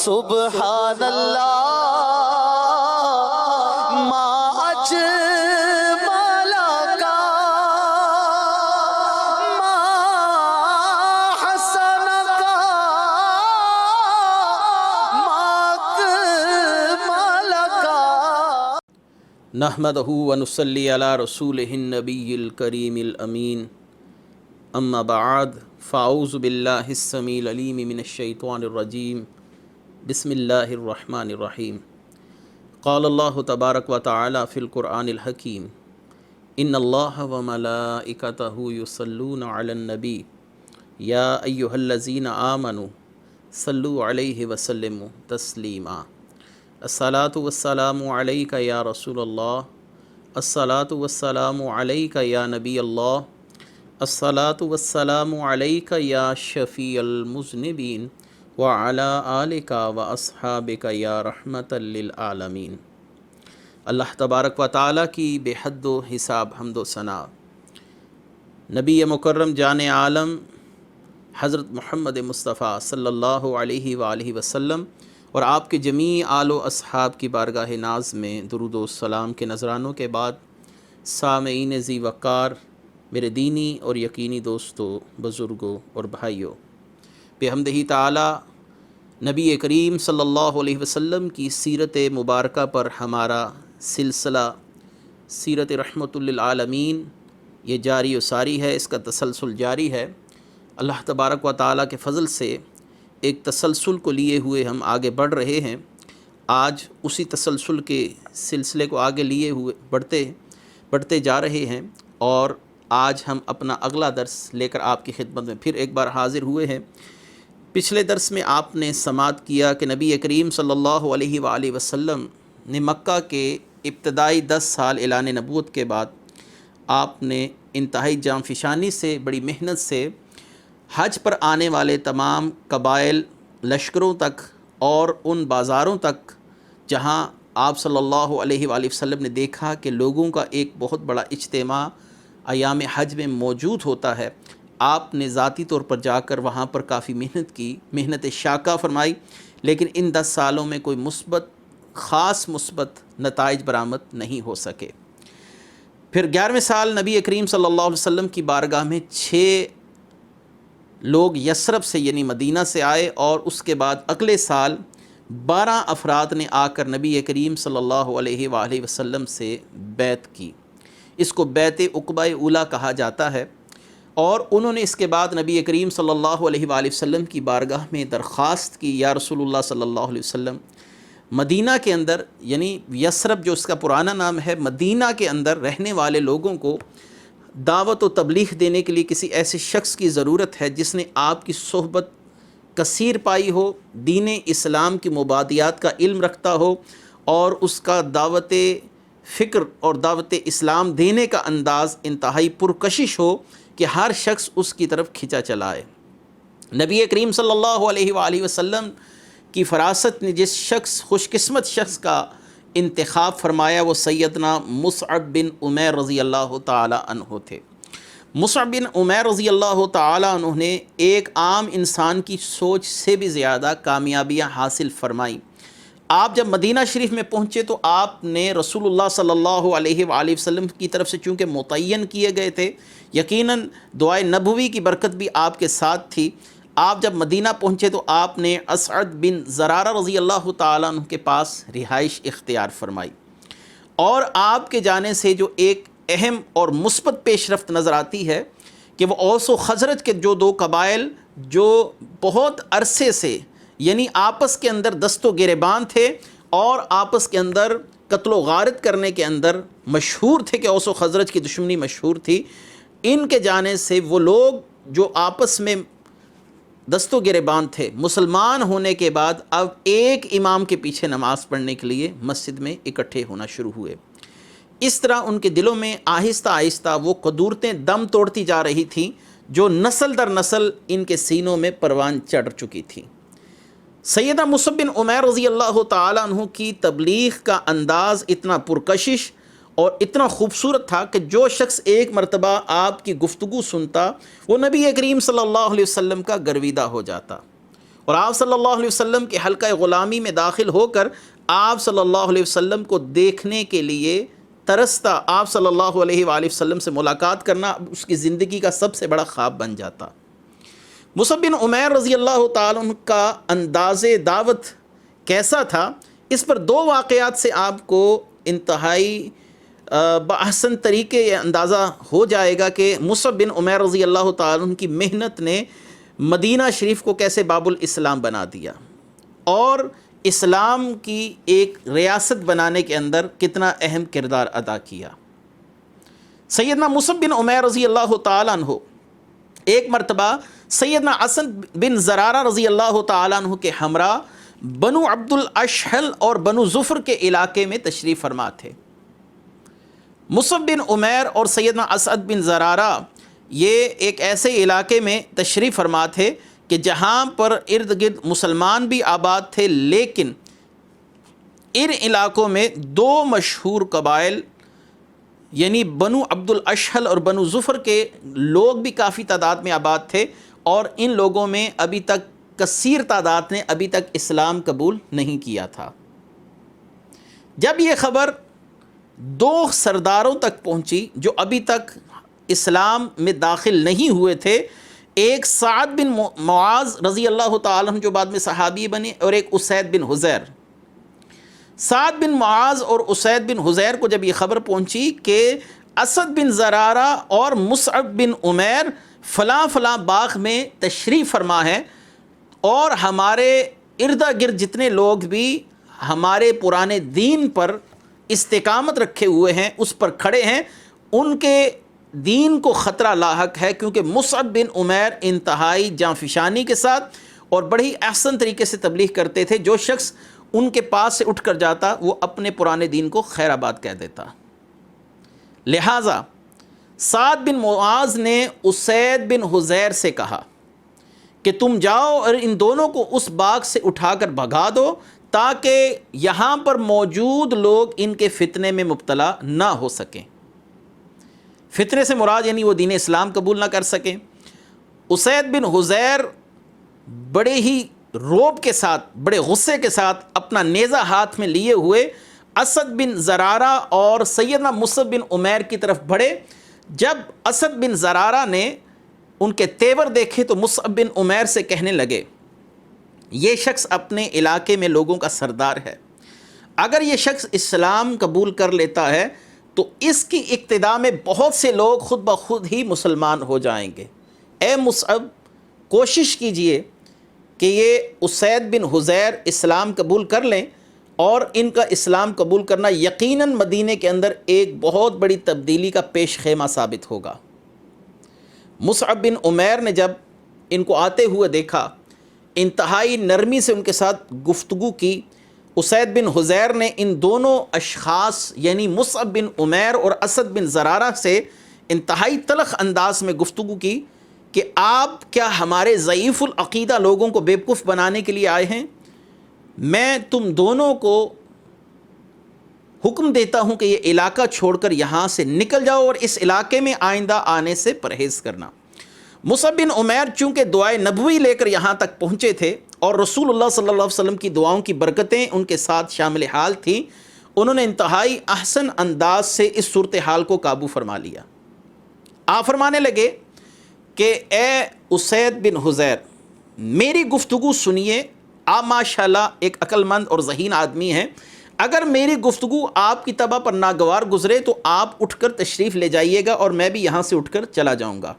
سبحان اللہ ما اجمل کا ما حسن کا ما اکمل کا نحمدہ ونصلی علی رسولہ النبی الکریم الامین اما بعد فاعوذ باللہ السمیع العلیم من الشیطان الرجیم بسم اللہ الرحمن الرحیم قال اللہ تبارک و تعالی فی القرآن الحکیم ان اللہ وملائکتہ یصلون علی النبی یا ایہا الذین آمنوا صلوا علیہ وسلموا تسلیما الصلاۃ والسلام علیک یا رسول اللہ الصلاۃ والسلام علیک یا نبی اللہ الصلاۃ والسلام علیک یا شفیع المذنبین وعلی آلک واصحابک یا رحمۃ للعالمین۔ اللہ تبارک و تعالیٰ کی بے حد و حساب حمد و ثنا نبی مکرم جان عالم حضرت محمد مصطفیٰ صلی اللہ علیہ وآلہ وسلم اور آپ کے جمیع آل و اصحاب کی بارگاہ ناز میں درود و سلام کے نذرانوں کے بعد، سامعین ذی وقار، میرے دینی اور یقینی دوستوں، بزرگوں اور بھائیوں، بحمدہ تعالی نبی کریم صلی اللہ علیہ وسلم کی سیرت مبارکہ پر ہمارا سلسلہ سیرت رحمت للعالمین یہ جاری و ساری ہے، اس کا تسلسل جاری ہے۔ اللہ تبارک و تعالیٰ کے فضل سے ایک تسلسل کو لیے ہوئے ہم آگے بڑھ رہے ہیں۔ آج اسی تسلسل کے سلسلے کو آگے لیے ہوئے بڑھتے جا رہے ہیں، اور آج ہم اپنا اگلا درس لے کر آپ کی خدمت میں پھر ایک بار حاضر ہوئے ہیں۔ پچھلے درس میں آپ نے سماعت کیا کہ نبی کریم صلی اللہ علیہ وآلہ وسلم نے مکہ کے ابتدائی 10 سال اعلان نبوت کے بعد آپ نے انتہائی جانفشانی سے، بڑی محنت سے حج پر آنے والے تمام قبائل، لشکروں تک اور ان بازاروں تک جہاں آپ صلی اللہ علیہ وآلہ وسلم نے دیکھا کہ لوگوں کا ایک بہت بڑا اجتماع ایام حج میں موجود ہوتا ہے، آپ نے ذاتی طور پر جا کر وہاں پر کافی محنت کی، محنت شاقہ فرمائی، لیکن ان 10 سالوں میں کوئی خاص مثبت نتائج برآمد نہیں ہو سکے۔ پھر 11ویں سال نبی کریم صلی اللہ علیہ وسلم کی بارگاہ میں 6 لوگ یثرب سے یعنی مدینہ سے آئے، اور اس کے بعد اگلے سال 12 افراد نے آ کر نبی کریم صلی اللہ علیہ وآلہ وسلم سے بیعت کی۔ اس کو بیعت عقبہ اولیٰ کہا جاتا ہے، اور انہوں نے اس کے بعد نبی کریم صلی اللہ علیہ وآلہ وسلم کی بارگاہ میں درخواست کی، یا رسول اللہ صلی اللہ علیہ وسلم، مدینہ کے اندر یعنی یثرب جو اس کا پرانا نام ہے، مدینہ کے اندر رہنے والے لوگوں کو دعوت و تبلیغ دینے کے لیے کسی ایسے شخص کی ضرورت ہے جس نے آپ کی صحبت کثیر پائی ہو، دین اسلام کی مبادیات کا علم رکھتا ہو، اور اس کا دعوت فکر اور دعوت اسلام دینے کا انداز انتہائی پرکشش ہو کہ ہر شخص اس کی طرف کھینچا چلا آئے۔ نبی کریم صلی اللہ علیہ وآلہ وسلم کی فراست نے جس خوش قسمت شخص کا انتخاب فرمایا وہ سیدنا مصعب بن عمیر رضی اللہ تعالی عنہ تھے۔ مصعب بن عمیر رضی اللہ تعالی عنہ نے ایک عام انسان کی سوچ سے بھی زیادہ کامیابیاں حاصل فرمائیں۔ آپ جب مدینہ شریف میں پہنچے تو آپ نے رسول اللہ صلی اللہ علیہ وآلہ وسلم کی طرف سے چونکہ متعین کیے گئے تھے، یقیناً دعائے نبوی کی برکت بھی آپ کے ساتھ تھی۔ آپ جب مدینہ پہنچے تو آپ نے اسعد بن زرارہ رضی اللہ تعالیٰ عنہ کے پاس رہائش اختیار فرمائی، اور آپ کے جانے سے جو ایک اہم اور مثبت پیش رفت نظر آتی ہے کہ وہ اوس و خزرج کے جو 2 قبائل جو بہت عرصے سے یعنی آپس کے اندر دست و گریبان تھے اور آپس کے اندر قتل و غارت کرنے کے اندر مشہور تھے کہ اوس و خزرج کی دشمنی مشہور تھی، ان کے جانے سے وہ لوگ جو آپس میں دست و گریبان تھے، مسلمان ہونے کے بعد اب ایک امام کے پیچھے نماز پڑھنے کے لیے مسجد میں اکٹھے ہونا شروع ہوئے۔ اس طرح ان کے دلوں میں آہستہ آہستہ وہ قدورتیں دم توڑتی جا رہی تھیں جو نسل در نسل ان کے سینوں میں پروان چڑھ چکی تھیں۔ سیدہ مصعب بن عمیر رضی اللہ تعالیٰ عنہ کی تبلیغ کا انداز اتنا پرکشش اور اتنا خوبصورت تھا کہ جو شخص ایک مرتبہ آپ کی گفتگو سنتا وہ نبی کریم صلی اللہ علیہ وسلم کا گرویدہ ہو جاتا، اور آپ صلی اللہ علیہ وسلم کے حلقہ غلامی میں داخل ہو کر آپ صلی اللہ علیہ وسلم کو دیکھنے کے لیے ترستا، آپ صلی اللہ علیہ وآلہ وسلم سے ملاقات کرنا اس کی زندگی کا سب سے بڑا خواب بن جاتا۔ مصعب بن عمیر رضی اللہ تعالیٰ عنہ کا انداز دعوت کیسا تھا، اس پر دو واقعات سے آپ کو انتہائی بأحسن طریقے یہ اندازہ ہو جائے گا کہ مصعب بن عمیر رضی اللہ تعالیٰ عنہ کی محنت نے مدینہ شریف کو کیسے باب الاسلام بنا دیا، اور اسلام کی ایک ریاست بنانے کے اندر کتنا اہم کردار ادا کیا۔ سیدنا مصعب بن عمیر رضی اللہ تعالیٰ عنہ ایک مرتبہ سیدنا اسد بن زرارہ رضی اللہ تعالیٰ عنہ کے ہمراہ بنو عبد الاشحل اور بنو ظفر کے علاقے میں تشریف فرما تھے۔ مصعب بن عمیر اور سیدنا اسد بن زرارہ یہ ایک ایسے علاقے میں تشریف فرما تھے کہ جہاں پر ارد گرد مسلمان بھی آباد تھے، لیکن ان علاقوں میں دو مشہور قبائل یعنی بنو عبد الاشحل اور بنو ظفر کے لوگ بھی کافی تعداد میں آباد تھے، اور ان لوگوں میں ابھی تک کثیر تعداد نے ابھی تک اسلام قبول نہیں کیا تھا۔ جب یہ خبر دو سرداروں تک پہنچی جو ابھی تک اسلام میں داخل نہیں ہوئے تھے، ایک سعد بن معاذ رضی اللہ تعالیٰ عنہ جو بعد میں صحابی بنے، اور ایک اسید بن حضیر۔ سعد بن معاذ اور اسید بن حضیر کو جب یہ خبر پہنچی کہ اسد بن زرارہ اور مصعب بن عمیر فلاں فلاں باغ میں تشریف فرما ہے، اور ہمارے ارد گرد جتنے لوگ بھی ہمارے پرانے دین پر استقامت رکھے ہوئے ہیں، اس پر کھڑے ہیں، ان کے دین کو خطرہ لاحق ہے، کیونکہ مصعب بن عمیر انتہائی جانفشانی کے ساتھ اور بڑی احسن طریقے سے تبلیغ کرتے تھے۔ جو شخص ان کے پاس سے اٹھ کر جاتا وہ اپنے پرانے دین کو خیر آباد کہہ دیتا۔ لہٰذا سعد بن معاذ نے اسید بن حضیر سے کہا کہ تم جاؤ اور ان دونوں کو اس باغ سے اٹھا کر بھگا دو، تاکہ یہاں پر موجود لوگ ان کے فتنے میں مبتلا نہ ہو سکیں۔ فتنے سے مراد یعنی وہ دین اسلام قبول نہ کر سکیں۔ اسید بن حضیر بڑے ہی روب کے ساتھ، بڑے غصے کے ساتھ اپنا نیزہ ہاتھ میں لیے ہوئے اسد بن زرارہ اور سیدنا مصعب بن عمیر کی طرف بڑھے۔ جب اسد بن زرارہ نے ان کے تیور دیکھے تو مصعب بن عمیر سے کہنے لگے، یہ شخص اپنے علاقے میں لوگوں کا سردار ہے، اگر یہ شخص اسلام قبول کر لیتا ہے تو اس کی اقتداء میں بہت سے لوگ خود بخود ہی مسلمان ہو جائیں گے۔ اے مصعب، کوشش کیجئے کہ یہ اسید بن حضیر اسلام قبول کر لیں، اور ان کا اسلام قبول کرنا یقیناً مدینے کے اندر ایک بہت بڑی تبدیلی کا پیش خیمہ ثابت ہوگا۔ مصعب بن عمیر نے جب ان کو آتے ہوئے دیکھا، انتہائی نرمی سے ان کے ساتھ گفتگو کی۔ اسید بن حضیر نے ان دونوں اشخاص یعنی مصعب بن عمیر اور اسد بن زرارہ سے انتہائی تلخ انداز میں گفتگو کی کہ آپ کیا ہمارے ضعیف العقیدہ لوگوں کو بیوقوف بنانے کے لیے آئے ہیں؟ میں تم دونوں کو حکم دیتا ہوں کہ یہ علاقہ چھوڑ کر یہاں سے نکل جاؤ، اور اس علاقے میں آئندہ آنے سے پرہیز کرنا۔ مصعب بن عمیر چونکہ دعائے نبوی لے کر یہاں تک پہنچے تھے، اور رسول اللہ صلی اللہ علیہ وسلم کی دعاؤں کی برکتیں ان کے ساتھ شامل حال تھیں، انہوں نے انتہائی احسن انداز سے اس صورتحال کو قابو فرما لیا۔ آپ فرمانے لگے کہ اے اسید بن حضیر، میری گفتگو سنیے، آپ ماشاءاللہ ایک عقل مند اور ذہین آدمی ہیں، اگر میری گفتگو آپ کی طبع پر ناگوار گزرے تو آپ اٹھ کر تشریف لے جائیے گا، اور میں بھی یہاں سے اٹھ کر چلا جاؤں گا،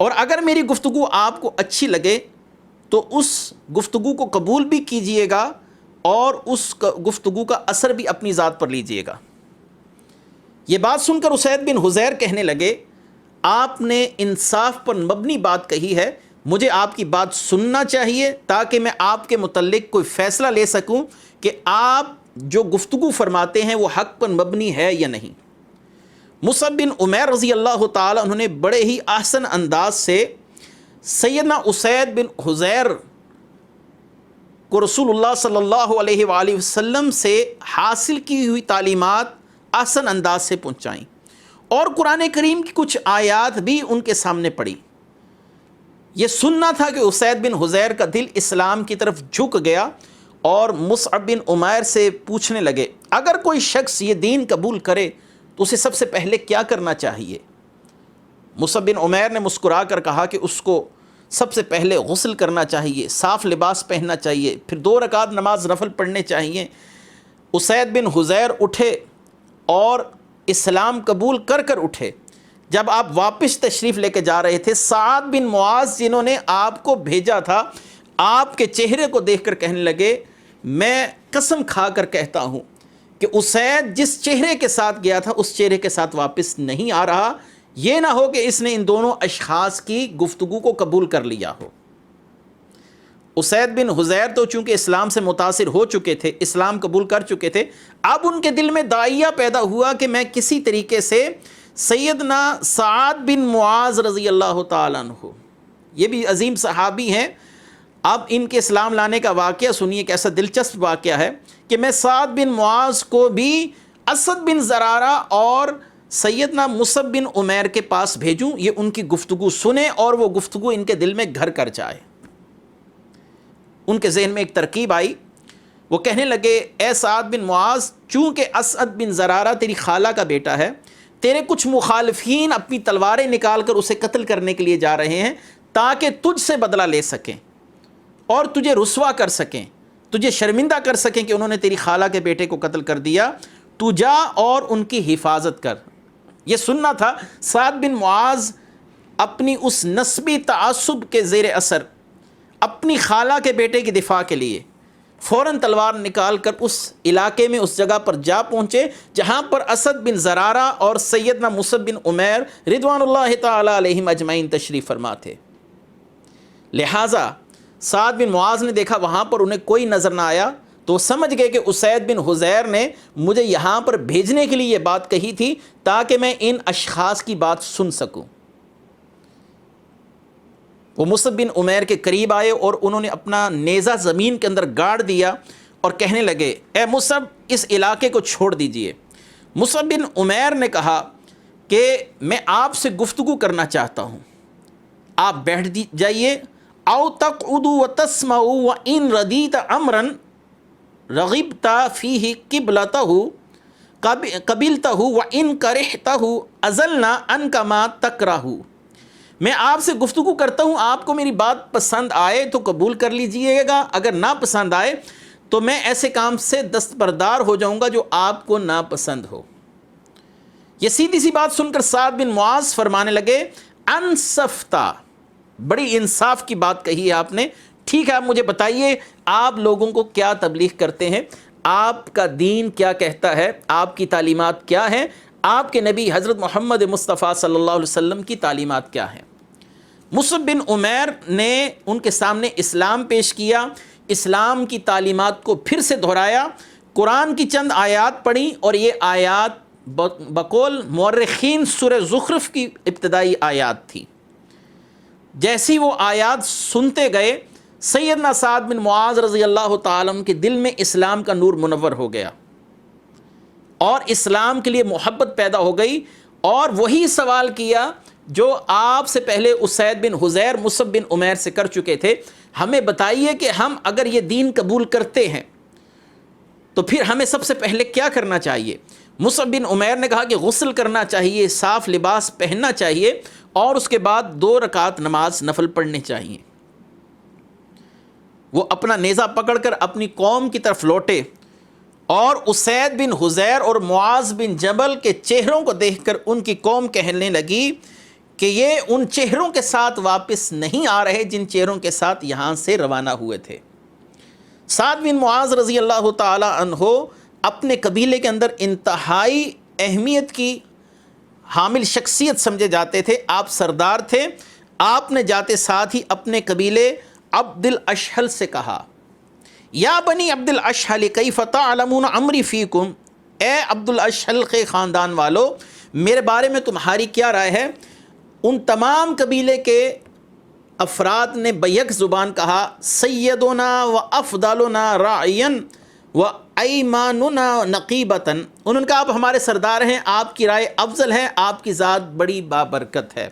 اور اگر میری گفتگو آپ کو اچھی لگے تو اس گفتگو کو قبول بھی کیجئے گا، اور اس گفتگو کا اثر بھی اپنی ذات پر لیجئے گا۔ یہ بات سن کر اسید بن حضیر کہنے لگے، آپ نے انصاف پر مبنی بات کہی ہے، مجھے آپ کی بات سننا چاہیے تاکہ میں آپ کے متعلق کوئی فیصلہ لے سکوں کہ آپ جو گفتگو فرماتے ہیں وہ حق پر مبنی ہے یا نہیں۔ مصعب بن عمیر رضی اللہ تعالیٰ انہوں نے بڑے ہی احسن انداز سے سیدنا اسید بن حضیر کو رسول اللہ صلی اللہ علیہ وآلہ وسلم سے حاصل کی ہوئی تعلیمات احسن انداز سے پہنچائیں، اور قرآن کریم کی کچھ آیات بھی ان کے سامنے پڑھی۔ یہ سننا تھا کہ اسید بن حضیر کا دل اسلام کی طرف جھک گیا اور مصعب بن عمیر سے پوچھنے لگے اگر کوئی شخص یہ دین قبول کرے تو اسے سب سے پہلے کیا کرنا چاہیے؟ مصعب بن عمیر نے مسکرا کر کہا کہ اس کو سب سے پہلے غسل کرنا چاہیے، صاف لباس پہننا چاہیے، پھر 2 رکعت نماز نفل پڑھنے چاہیے۔ اسید بن حضیر اٹھے اور اسلام قبول کر اٹھے۔ جب آپ واپس تشریف لے کے جا رہے تھے، سعد بن معاذ جنہوں نے آپ کو بھیجا تھا آپ کے چہرے کو دیکھ کر کہنے لگے میں قسم کھا کر کہتا ہوں کہ اسید جس چہرے کے ساتھ گیا تھا اس چہرے کے ساتھ واپس نہیں آ رہا، یہ نہ ہو کہ اس نے ان دونوں اشخاص کی گفتگو کو قبول کر لیا ہو۔ اسید بن حضیر تو چونکہ اسلام سے متاثر ہو چکے تھے، اسلام قبول کر چکے تھے، اب ان کے دل میں داعیہ پیدا ہوا کہ میں کسی طریقے سے سیدنا سعد بن معاذ رضی اللہ تعالیٰ عنہ، یہ بھی عظیم صحابی ہیں، اب ان کے اسلام لانے کا واقعہ سنیے، کیسا دلچسپ واقعہ ہے کہ میں سعد بن معاذ کو بھی اسد بن زرارہ اور سیدنا مصعب بن عمیر کے پاس بھیجوں، یہ ان کی گفتگو سنیں اور وہ گفتگو ان کے دل میں گھر کر جائے۔ ان کے ذہن میں ایک ترکیب آئی، وہ کہنے لگے اے سعد بن معاذ، چونکہ اسد بن زرارہ تیری خالہ کا بیٹا ہے، تیرے کچھ مخالفین اپنی تلواریں نکال کر اسے قتل کرنے کے لیے جا رہے ہیں تاکہ تجھ سے بدلہ لے سکیں اور تجھے رسوا کر سکیں، تجھے شرمندہ کر سکیں کہ انہوں نے تیری خالہ کے بیٹے کو قتل کر دیا، تو جا اور ان کی حفاظت کر۔ یہ سننا تھا۔ سعد بن معاذ اپنی اس نسبی تعصب کے زیر اثر اپنی خالہ کے بیٹے کی دفاع کے لیے فوراً تلوار نکال کر اس علاقے میں اس جگہ پر جا پہنچے جہاں پر اسد بن زرارہ اور سیدنا مصعب بن عمیر رضوان اللہ تعالی علیہم اجمعین تشریف فرما تھے۔ لہٰذا سعد بن معاذ نے دیکھا وہاں پر انہیں کوئی نظر نہ آیا تو سمجھ گئے کہ اسید بن حضیر نے مجھے یہاں پر بھیجنے کے لیے یہ بات کہی تھی تاکہ میں ان اشخاص کی بات سن سکوں۔ وہ مصعب بن عمیر کے قریب آئے اور انہوں نے اپنا نیزہ زمین کے اندر گاڑ دیا اور کہنے لگے اے مصعب، اس علاقے کو چھوڑ دیجئے۔ مصعب بن عمیر نے کہا کہ میں آپ سے گفتگو کرنا چاہتا ہوں، آپ بیٹھ جائیے، او تقعدوا وتسمعوا وان ردیت امرا رغبت فیہ قبلتہ قبلتہ وان کرہتہ ازلنا عنک ما تکرہ۔ میں آپ سے گفتگو کرتا ہوں، آپ کو میری بات پسند آئے تو قبول کر لیجئے گا، اگر نہ پسند آئے تو میں ایسے کام سے دستبردار ہو جاؤں گا جو آپ کو ناپسند ہو۔ یہ سیدھی سی بات سن کر سعد بن معاذ فرمانے لگے انصفتا، بڑی انصاف کی بات کہی ہے آپ نے، ٹھیک ہے آپ مجھے بتائیے آپ لوگوں کو کیا تبلیغ کرتے ہیں، آپ کا دین کیا کہتا ہے، آپ کی تعلیمات کیا ہیں، آپ کے نبی حضرت محمد مصطفیٰ صلی اللہ علیہ وسلم کی تعلیمات کیا ہیں۔ مصعب بن عمیر نے ان کے سامنے اسلام پیش کیا، اسلام کی تعلیمات کو پھر سے دہرایا، قرآن کی چند آیات پڑھی اور یہ آیات بقول مورخین سورہ زخرف کی ابتدائی آیات تھی۔ جیسی وہ آیات سنتے گئے سیدنا سعد بن معاذ رضی اللہ تعالیٰ عنہ کے دل میں اسلام کا نور منور ہو گیا اور اسلام کے لیے محبت پیدا ہو گئی، اور وہی سوال کیا جو آپ سے پہلے اسید بن حضیر مصعب بن عمیر سے کر چکے تھے، ہمیں بتائیے کہ ہم اگر یہ دین قبول کرتے ہیں تو پھر ہمیں سب سے پہلے کیا کرنا چاہیے؟ مصعب بن عمیر نے کہا کہ غسل کرنا چاہیے، صاف لباس پہننا چاہیے اور اس کے بعد 2 رکعت نماز نفل پڑھنے چاہیے۔ وہ اپنا نیزہ پکڑ کر اپنی قوم کی طرف لوٹے اور اسید بن حضیر اور معاذ بن جبل کے چہروں کو دیکھ کر ان کی قوم کہنے لگی کہ یہ ان چہروں کے ساتھ واپس نہیں آ رہے جن چہروں کے ساتھ یہاں سے روانہ ہوئے تھے۔ سعد بن معاذ رضی اللہ تعالی عنہ اپنے قبیلے کے اندر انتہائی اہمیت کی حامل شخصیت سمجھے جاتے تھے، آپ سردار تھے۔ آپ نے جاتے ساتھ ہی اپنے قبیلے عبد الاشحل سے کہا یا بنی عبد الاشحل کیف تعلمون امری فیکم، اے عبد الاشحل کے خاندان والو میرے بارے میں تمہاری کیا رائے ہے؟ ان تمام قبیلے کے افراد نے بیک زبان کہا سیدنا و افضلنا راعین و ایماننا نقیبتاً، انہوں نے کہا آپ ہمارے سردار ہیں، آپ کی رائے افضل ہے، آپ کی ذات بڑی بابرکت ہے۔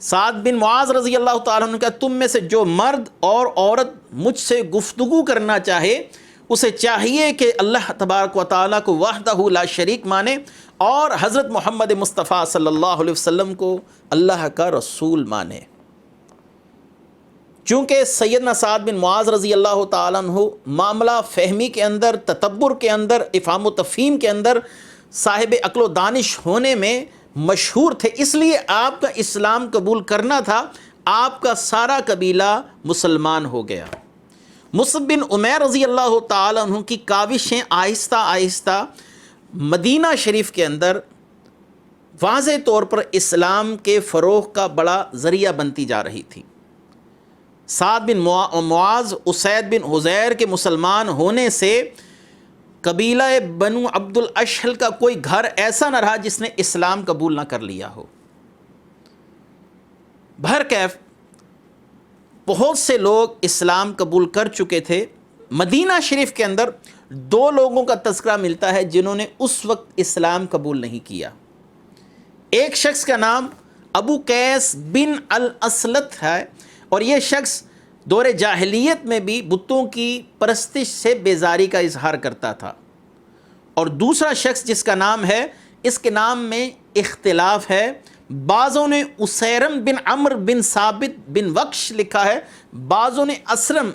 سعد بن معاذ رضی اللہ تعالیٰ عنہ نے کہا تم میں سے جو مرد اور عورت مجھ سے گفتگو کرنا چاہے اسے چاہیے کہ اللہ تبارک و تعالیٰ کو وحدہ لا شریک مانے اور حضرت محمد مصطفیٰ صلی اللہ علیہ وسلم کو اللہ کا رسول مانے۔ چونکہ سیدنا سعد بن معاذ رضی اللہ تعالیٰ عنہ معاملہ فہمی کے اندر، تدبر کے اندر، افہام و تفہیم کے اندر صاحب عقل و دانش ہونے میں مشہور تھے، اس لیے آپ کا اسلام قبول کرنا تھا، آپ کا سارا قبیلہ مسلمان ہو گیا۔ مصعب بن عمیر رضی اللہ تعالیٰ عنہ کی کاوشیں آہستہ آہستہ مدینہ شریف کے اندر واضح طور پر اسلام کے فروغ کا بڑا ذریعہ بنتی جا رہی تھی۔ سعد بن معاذ اسید بن حضیر کے مسلمان ہونے سے قبیلہ بنو عبد الاشہل کا کوئی گھر ایسا نہ رہا جس نے اسلام قبول نہ کر لیا ہو۔ بہرکیف بہت سے لوگ اسلام قبول کر چکے تھے۔ مدینہ شریف کے اندر دو لوگوں کا تذکرہ ملتا ہے جنہوں نے اس وقت اسلام قبول نہیں کیا۔ ایک شخص کا نام ابو قیس بن الاسلط ہے، اور یہ شخص دور جاہلیت میں بھی بتوں کی پرستش سے بیزاری کا اظہار کرتا تھا۔ اور دوسرا شخص جس کا نام ہے، اس کے نام میں اختلاف ہے، بعضوں نے اسیرم بن عمر بن ثابت بن وقش لکھا ہے، بعضوں نے اسرم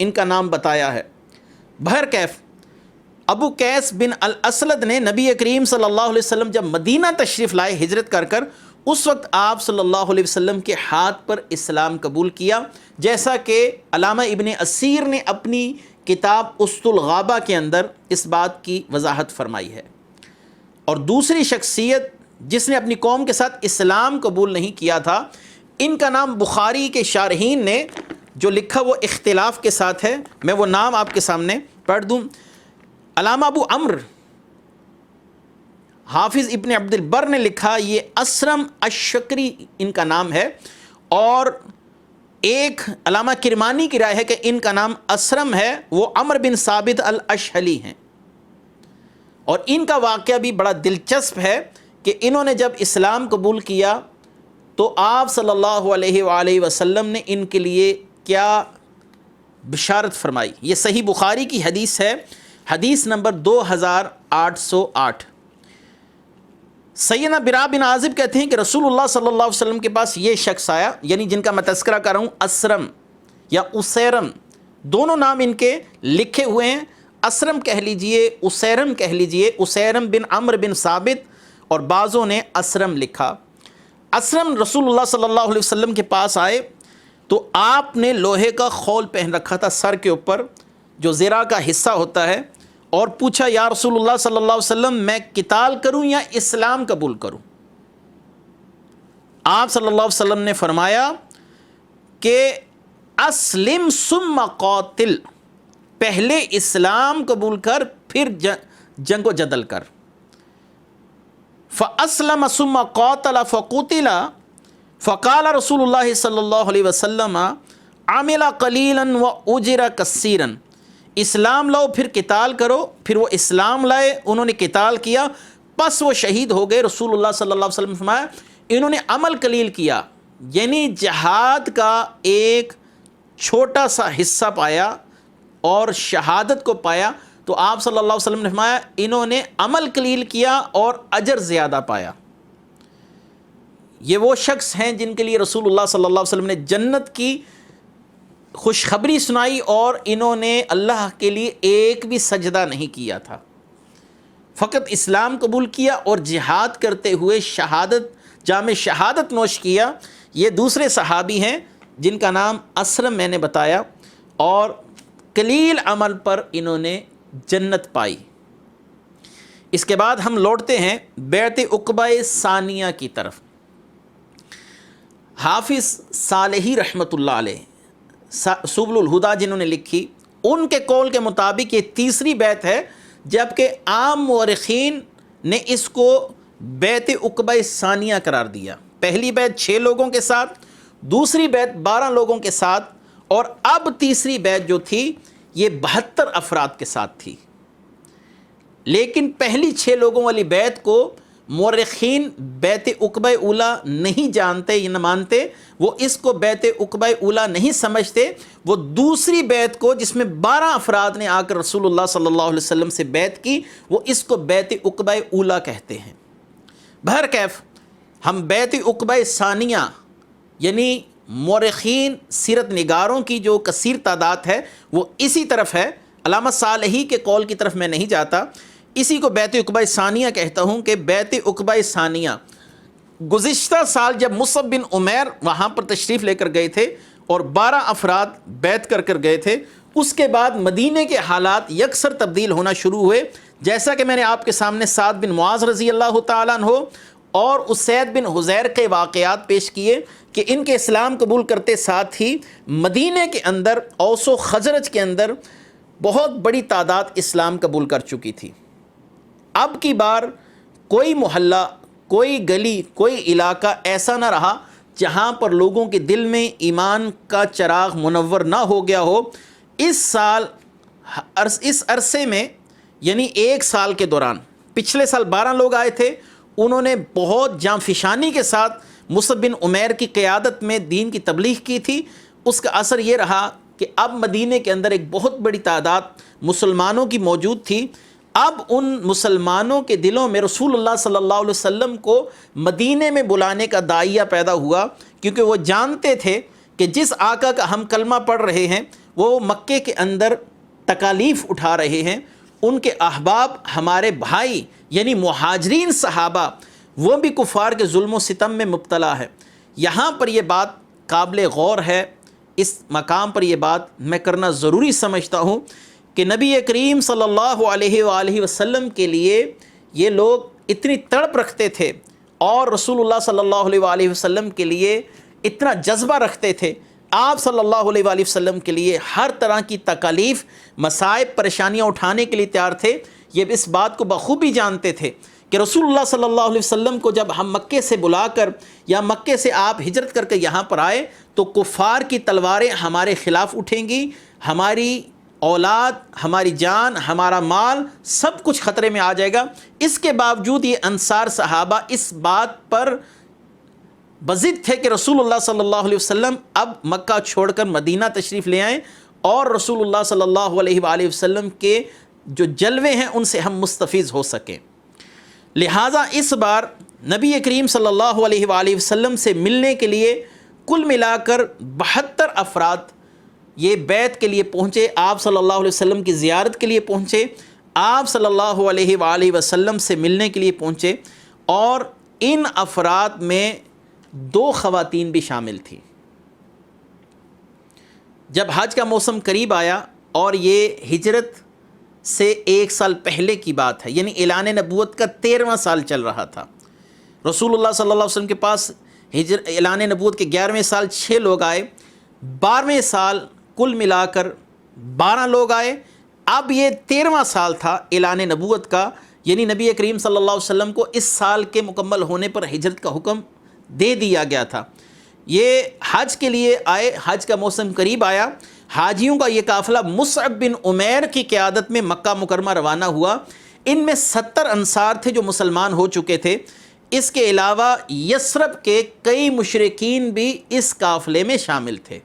ان کا نام بتایا ہے۔ بہرکیف ابو قیس بن الاسلد نے نبی کریم صلی اللہ علیہ وسلم جب مدینہ تشریف لائے ہجرت کر اس وقت آپ صلی اللہ علیہ وسلم کے ہاتھ پر اسلام قبول کیا، جیسا کہ علامہ ابن اسیر نے اپنی کتاب اسد الغابہ کے اندر اس بات کی وضاحت فرمائی ہے۔ اور دوسری شخصیت جس نے اپنی قوم کے ساتھ اسلام قبول نہیں کیا تھا، ان کا نام بخاری کے شارحین نے جو لکھا وہ اختلاف کے ساتھ ہے، میں وہ نام آپ کے سامنے پڑھ دوں۔ علامہ ابو عمر حافظ ابن عبد البر نے لکھا یہ اسرم الشکری ان کا نام ہے، اور ایک علامہ کرمانی کی رائے ہے کہ ان کا نام اسرم ہے، وہ عمر بن ثابت الاشہلی ہیں۔ اور ان کا واقعہ بھی بڑا دلچسپ ہے کہ انہوں نے جب اسلام قبول کیا تو آپ صلی اللہ علیہ وآلہ وسلم نے ان کے لیے کیا بشارت فرمائی۔ یہ صحیح بخاری کی حدیث ہے، حدیث نمبر 2808۔ سیدنا برا بن عازب کہتے ہیں کہ رسول اللہ صلی اللہ علیہ وسلم کے پاس یہ شخص آیا، یعنی جن کا میں تذکرہ کر رہا ہوں، اسرم یا اسیرم، دونوں نام ان کے لکھے ہوئے ہیں، اسرم کہہ لیجئے، اسیرم کہہ لیجئے، اسیرم بن عمر بن ثابت، اور بعضوں نے اسرم لکھا۔ اسرم رسول اللہ صلی اللہ علیہ وسلم کے پاس آئے تو آپ نے لوہے کا خول پہن رکھا تھا سر کے اوپر، جو ذرا کا حصہ ہوتا ہے، اور پوچھا یا رسول اللہ صلی اللہ علیہ وسلم میں قتال کروں یا اسلام قبول کروں؟ آپ صلی اللہ علیہ وسلم نے فرمایا کہ اسلم ثم قاتل، پہلے اسلام قبول کر پھر جنگ و جدل کر۔ فاسلم ثم قاتل فقتل فقال رسول اللہ صلی اللہ علیہ وسلم عمل قلیلا واجر کثیرا، اسلام لاؤ پھر قتال کرو۔ پھر وہ اسلام لائے، انہوں نے قتال کیا، پس وہ شہید ہو گئے۔ رسول اللہ صلی اللہ علیہ وسلم فرمایا انہوں نے عمل قلیل کیا، یعنی جہاد کا ایک چھوٹا سا حصہ پایا اور شہادت کو پایا، تو آپ صلی اللہ علیہ وسلم نے فرمایا انہوں نے عمل قلیل کیا اور اجر زیادہ پایا۔ یہ وہ شخص ہیں جن کے لیے رسول اللہ صلی اللہ علیہ وسلم نے جنت کی خوشخبری سنائی، اور انہوں نے اللہ کے لیے ایک بھی سجدہ نہیں کیا تھا، فقط اسلام قبول کیا اور جہاد کرتے ہوئے جام شہادت نوش کیا۔ یہ دوسرے صحابی ہیں جن کا نام اسرم میں نے بتایا، اور قلیل عمل پر انہوں نے جنت پائی۔ اس کے بعد ہم لوٹتے ہیں بیعت عقبہ ثانیہ کی طرف۔ حافظ صالحی رحمۃ اللہ علیہ سبل الہدیٰ جنہوں نے لکھی، ان کے قول کے مطابق یہ تیسری بیعت ہے، جبکہ عام مورخین نے اس کو بیعت عقبہ ثانیہ قرار دیا۔ پہلی بیعت 6 لوگوں کے ساتھ، دوسری بیعت 12 لوگوں کے ساتھ، اور اب تیسری بیعت جو تھی یہ 72 افراد کے ساتھ تھی۔ لیکن پہلی 6 لوگوں والی بیعت کو مورخین بیعت عقبہ اولا نہیں جانتے یا نہ مانتے، وہ اس کو بیعت عقبہ اولا نہیں سمجھتے، وہ دوسری بیعت کو جس میں 12 افراد نے آ کر رسول اللہ صلی اللہ علیہ وسلم سے بیعت کی، وہ اس کو بیعت عقبہ اولا کہتے ہیں۔ بہرکیف ہم بیعت عقبہ ثانیہ یعنی مورخین سیرت نگاروں کی جو کثیر تعداد ہے وہ اسی طرف ہے، علامہ صالحی کے قول کی طرف میں نہیں جاتا، اسی کو بیعت عقبہ ثانیہ کہتا ہوں کہ بیعت عقبہ ثانیہ گزشتہ سال جب مصعب بن عمیر وہاں پر تشریف لے کر گئے تھے اور 12 افراد بیعت کر گئے تھے، اس کے بعد مدینے کے حالات یکسر تبدیل ہونا شروع ہوئے، جیسا کہ میں نے آپ کے سامنے سعد بن معاذ رضی اللہ تعالیٰ عنہ اور اسید بن حضیر کے واقعات پیش کیے کہ ان کے اسلام قبول کرتے ساتھ ہی مدینے کے اندر اوس و خزرج کے اندر بہت بڑی تعداد اسلام قبول کر چکی تھی۔ اب کی بار کوئی محلہ، کوئی گلی، کوئی علاقہ ایسا نہ رہا جہاں پر لوگوں کے دل میں ایمان کا چراغ منور نہ ہو گیا ہو۔ اس سال اس عرصے میں یعنی ایک سال کے دوران پچھلے سال 12 لوگ آئے تھے، انہوں نے بہت جانفشانی کے ساتھ مصعب بن عمیر کی قیادت میں دین کی تبلیغ کی تھی۔ اس کا اثر یہ رہا کہ اب مدینے کے اندر ایک بہت بڑی تعداد مسلمانوں کی موجود تھی۔ اب ان مسلمانوں کے دلوں میں رسول اللہ صلی اللہ علیہ وسلم کو مدینے میں بلانے کا داعیہ پیدا ہوا، کیونکہ وہ جانتے تھے کہ جس آقا کا ہم کلمہ پڑھ رہے ہیں وہ مکے کے اندر تکالیف اٹھا رہے ہیں، ان کے احباب ہمارے بھائی یعنی مہاجرین صحابہ وہ بھی کفار کے ظلم و ستم میں مبتلا ہے۔ یہاں پر یہ بات قابل غور ہے، اس مقام پر یہ بات میں کرنا ضروری سمجھتا ہوں کہ نبی کریم صلی اللہ علیہ وآلہ وسلم کے لیے یہ لوگ اتنی تڑپ رکھتے تھے اور رسول اللہ صلی اللہ علیہ وآلہ وسلم کے لیے اتنا جذبہ رکھتے تھے، آپ صلی اللہ علیہ وآلہ وسلم کے لیے ہر طرح کی تکالیف، مصائب، پریشانیاں اٹھانے کے لیے تیار تھے۔ یہ اس بات کو بخوبی جانتے تھے کہ رسول اللہ صلی اللہ علیہ وسلم کو جب ہم مکے سے بلا کر یا مکے سے آپ ہجرت کر کے یہاں پر آئے تو کفار کی تلواریں ہمارے خلاف اٹھیں گی، ہماری اولاد، ہماری جان، ہمارا مال سب کچھ خطرے میں آ جائے گا۔ اس کے باوجود یہ انصار صحابہ اس بات پر بضد تھے کہ رسول اللہ صلی اللہ علیہ وسلم اب مکہ چھوڑ کر مدینہ تشریف لے آئیں اور رسول اللہ صلی اللہ علیہ وآلہ وسلم کے جو جلوے ہیں ان سے ہم مستفیض ہو سکیں۔ لہٰذا اس بار نبی کریم صلی اللہ علیہ وآلہ وسلم سے ملنے کے لیے کل ملا کر 72 افراد یہ بیعت کے لیے پہنچے، آپ صلی اللہ علیہ وسلم کی زیارت کے لیے پہنچے، آپ صلی اللہ علیہ وآلہ وسلم سے ملنے کے لیے پہنچے، اور ان افراد میں 2 خواتین بھی شامل تھیں۔ جب حج کا موسم قریب آیا اور یہ ہجرت سے 1 سال پہلے کی بات ہے، یعنی اعلان نبوت کا 13واں سال چل رہا تھا، رسول اللہ صلی اللہ علیہ وسلم کے پاس اعلان نبوت کے 11ویں سال 6 لوگ آئے، 12ویں سال کل ملا کر 12 لوگ آئے، اب یہ 13واں سال تھا اعلان نبوت کا، یعنی نبی کریم صلی اللہ علیہ وسلم کو اس سال کے مکمل ہونے پر ہجرت کا حکم دے دیا گیا تھا۔ یہ حج کے لیے آئے، حج کا موسم قریب آیا، حاجیوں کا یہ قافلہ مصعب بن عمیر کی قیادت میں مکہ مکرمہ روانہ ہوا۔ ان میں 70 انصار تھے جو مسلمان ہو چکے تھے، اس کے علاوہ یثرب کے کئی مشرکین بھی اس قافلے میں شامل تھے۔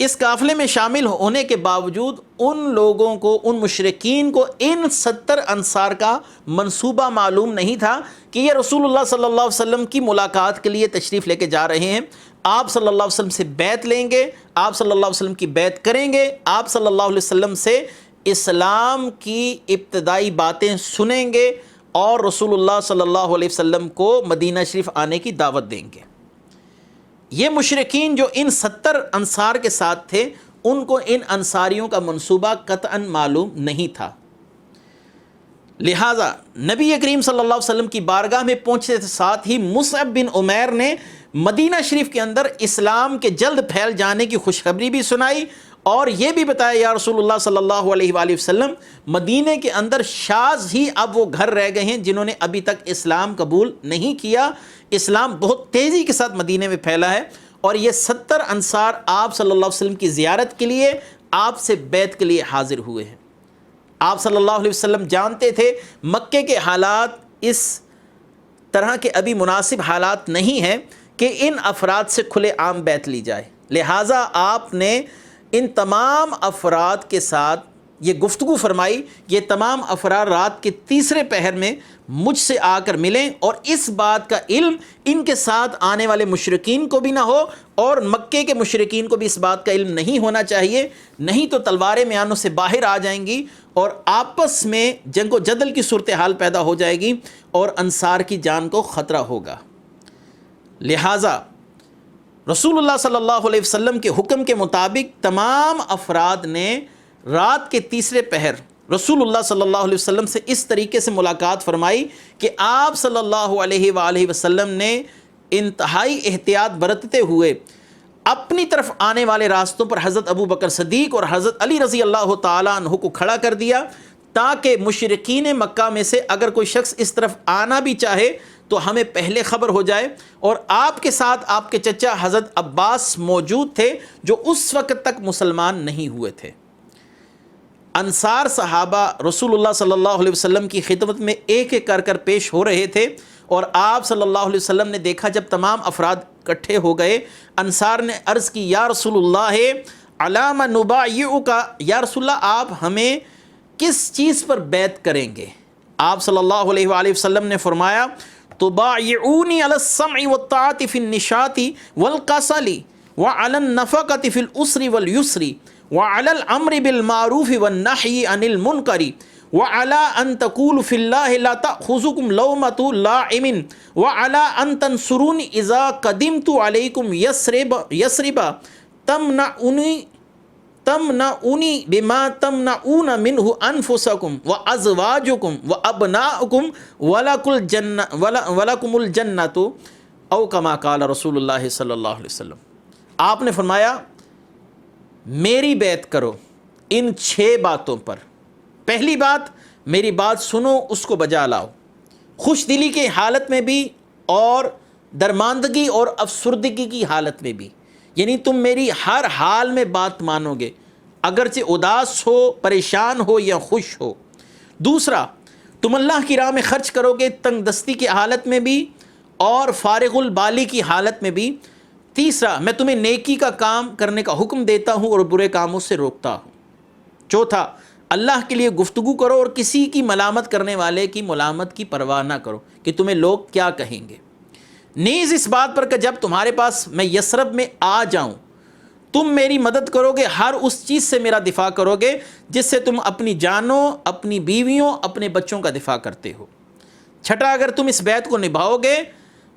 اس قافلے میں شامل ہونے کے باوجود ان لوگوں کو، ان مشرکین کو ان 70 انصار کا منصوبہ معلوم نہیں تھا کہ یہ رسول اللہ صلی اللہ علیہ وسلم کی ملاقات کے لیے تشریف لے کے جا رہے ہیں، آپ صلی اللہ علیہ وسلم سے بیعت لیں گے، آپ صلی اللہ علیہ وسلم کی بیعت کریں گے، آپ صلی اللہ علیہ وسلم سے اسلام کی ابتدائی باتیں سنیں گے اور رسول اللہ صلی اللہ علیہ وسلم کو مدینہ شریف آنے کی دعوت دیں گے۔ یہ مشرکین جو ان 70 انصار کے ساتھ تھے، ان کو ان انصاریوں کا منصوبہ قطعاً معلوم نہیں تھا۔ لہٰذا نبی کریم صلی اللہ علیہ وسلم کی بارگاہ میں پہنچنے کے ساتھ ہی مصعب بن عمیر نے مدینہ شریف کے اندر اسلام کے جلد پھیل جانے کی خوشخبری بھی سنائی اور یہ بھی بتایا، یا رسول اللہ صلی اللہ علیہ وآلہ وسلم، مدینہ کے اندر شاذ ہی اب وہ گھر رہ گئے ہیں جنہوں نے ابھی تک اسلام قبول نہیں کیا۔ اسلام بہت تیزی کے ساتھ مدینہ میں پھیلا ہے اور یہ 70 انصار آپ صلی اللہ علیہ وسلم کی زیارت کے لیے، آپ سے بیعت کے لیے حاضر ہوئے ہیں۔ آپ صلی اللہ علیہ وسلم جانتے تھے مکے کے حالات اس طرح کے ابھی مناسب حالات نہیں ہیں کہ ان افراد سے کھلے عام بیعت لی جائے، لہٰذا آپ نے ان تمام افراد کے ساتھ یہ گفتگو فرمائی، یہ تمام افراد رات کے تیسرے پہر میں مجھ سے آ کر ملیں، اور اس بات کا علم ان کے ساتھ آنے والے مشرکین کو بھی نہ ہو، اور مکے کے مشرکین کو بھی اس بات کا علم نہیں ہونا چاہیے، نہیں تو تلواریں میانوں سے باہر آ جائیں گی اور آپس میں جنگ و جدل کی صورتحال پیدا ہو جائے گی اور انصار کی جان کو خطرہ ہوگا۔ لہٰذا رسول اللہ صلی اللہ علیہ وسلم کے حکم کے مطابق تمام افراد نے رات کے تیسرے پہر رسول اللہ صلی اللہ علیہ وسلم سے اس طریقے سے ملاقات فرمائی کہ آپ صلی اللہ علیہ وآلہ وسلم نے انتہائی احتیاط برتتے ہوئے اپنی طرف آنے والے راستوں پر حضرت ابو بکر صدیق اور حضرت علی رضی اللہ تعالیٰ عنہ کو کھڑا کر دیا، تاکہ مشرکین مکہ میں سے اگر کوئی شخص اس طرف آنا بھی چاہے تو ہمیں پہلے خبر ہو جائے۔ اور آپ کے ساتھ آپ کے چچا حضرت عباس موجود تھے جو اس وقت تک مسلمان نہیں ہوئے تھے۔ انصار صحابہ رسول اللہ صلی اللہ علیہ وسلم کی خدمت میں ایک ایک کر پیش ہو رہے تھے، اور آپ صلی اللہ علیہ وسلم نے دیکھا جب تمام افراد اکٹھے ہو گئے، انصار نے عرض کی یا رسول اللہ علام نبایعک، یا رسول اللہ آپ ہمیں کس چیز پر بیعت کریں گے؟ آپ صلی اللہ علیہ وآلہ وسلم نے فرمایا تبایعونی علی السمع والطاعۃ فی النشاط والکسل وعلی النفقۃ فی العسر والیسر وعلی الامر بالمعروف والنہی عن المنکر وعلی ان تقولوا فی اللہ لا تأخذکم لومۃ لائم وعلی ان تنصرونی اذا قدمت علیکم یثرب تمنعونی بما تمنعون منہ انفسکم وازواجکم وابناءکم ولکم الجنۃ او کما قال رسول اللہ صلی اللہ علیہ وسلم۔ آپ نے فرمایا میری بیعت کرو ان 6 باتوں پر۔ پہلی بات، میری بات سنو، اس کو بجا لاؤ، خوش دلی کی حالت میں بھی اور درماندگی اور افسردگی کی حالت میں بھی، یعنی تم میری ہر حال میں بات مانو گے، اگرچہ اداس ہو، پریشان ہو یا خوش ہو۔ دوسرا، تم اللہ کی راہ میں خرچ کرو گے تنگ دستی کی حالت میں بھی اور فارغ البالی کی حالت میں بھی۔ تیسرا، میں تمہیں نیکی کا کام کرنے کا حکم دیتا ہوں اور برے کاموں سے روکتا ہوں۔ چوتھا، اللہ کے لیے گفتگو کرو اور کسی کی ملامت کرنے والے کی ملامت کی پرواہ نہ کرو کہ تمہیں لوگ کیا کہیں گے۔ نیز اس بات پر کہ جب تمہارے پاس میں یثرب میں آ جاؤں تم میری مدد کرو گے، ہر اس چیز سے میرا دفاع کرو گے جس سے تم اپنی جانوں، اپنی بیویوں، اپنے بچوں کا دفاع کرتے ہو۔ چھٹا، اگر تم اس بیعت کو نبھاؤ گے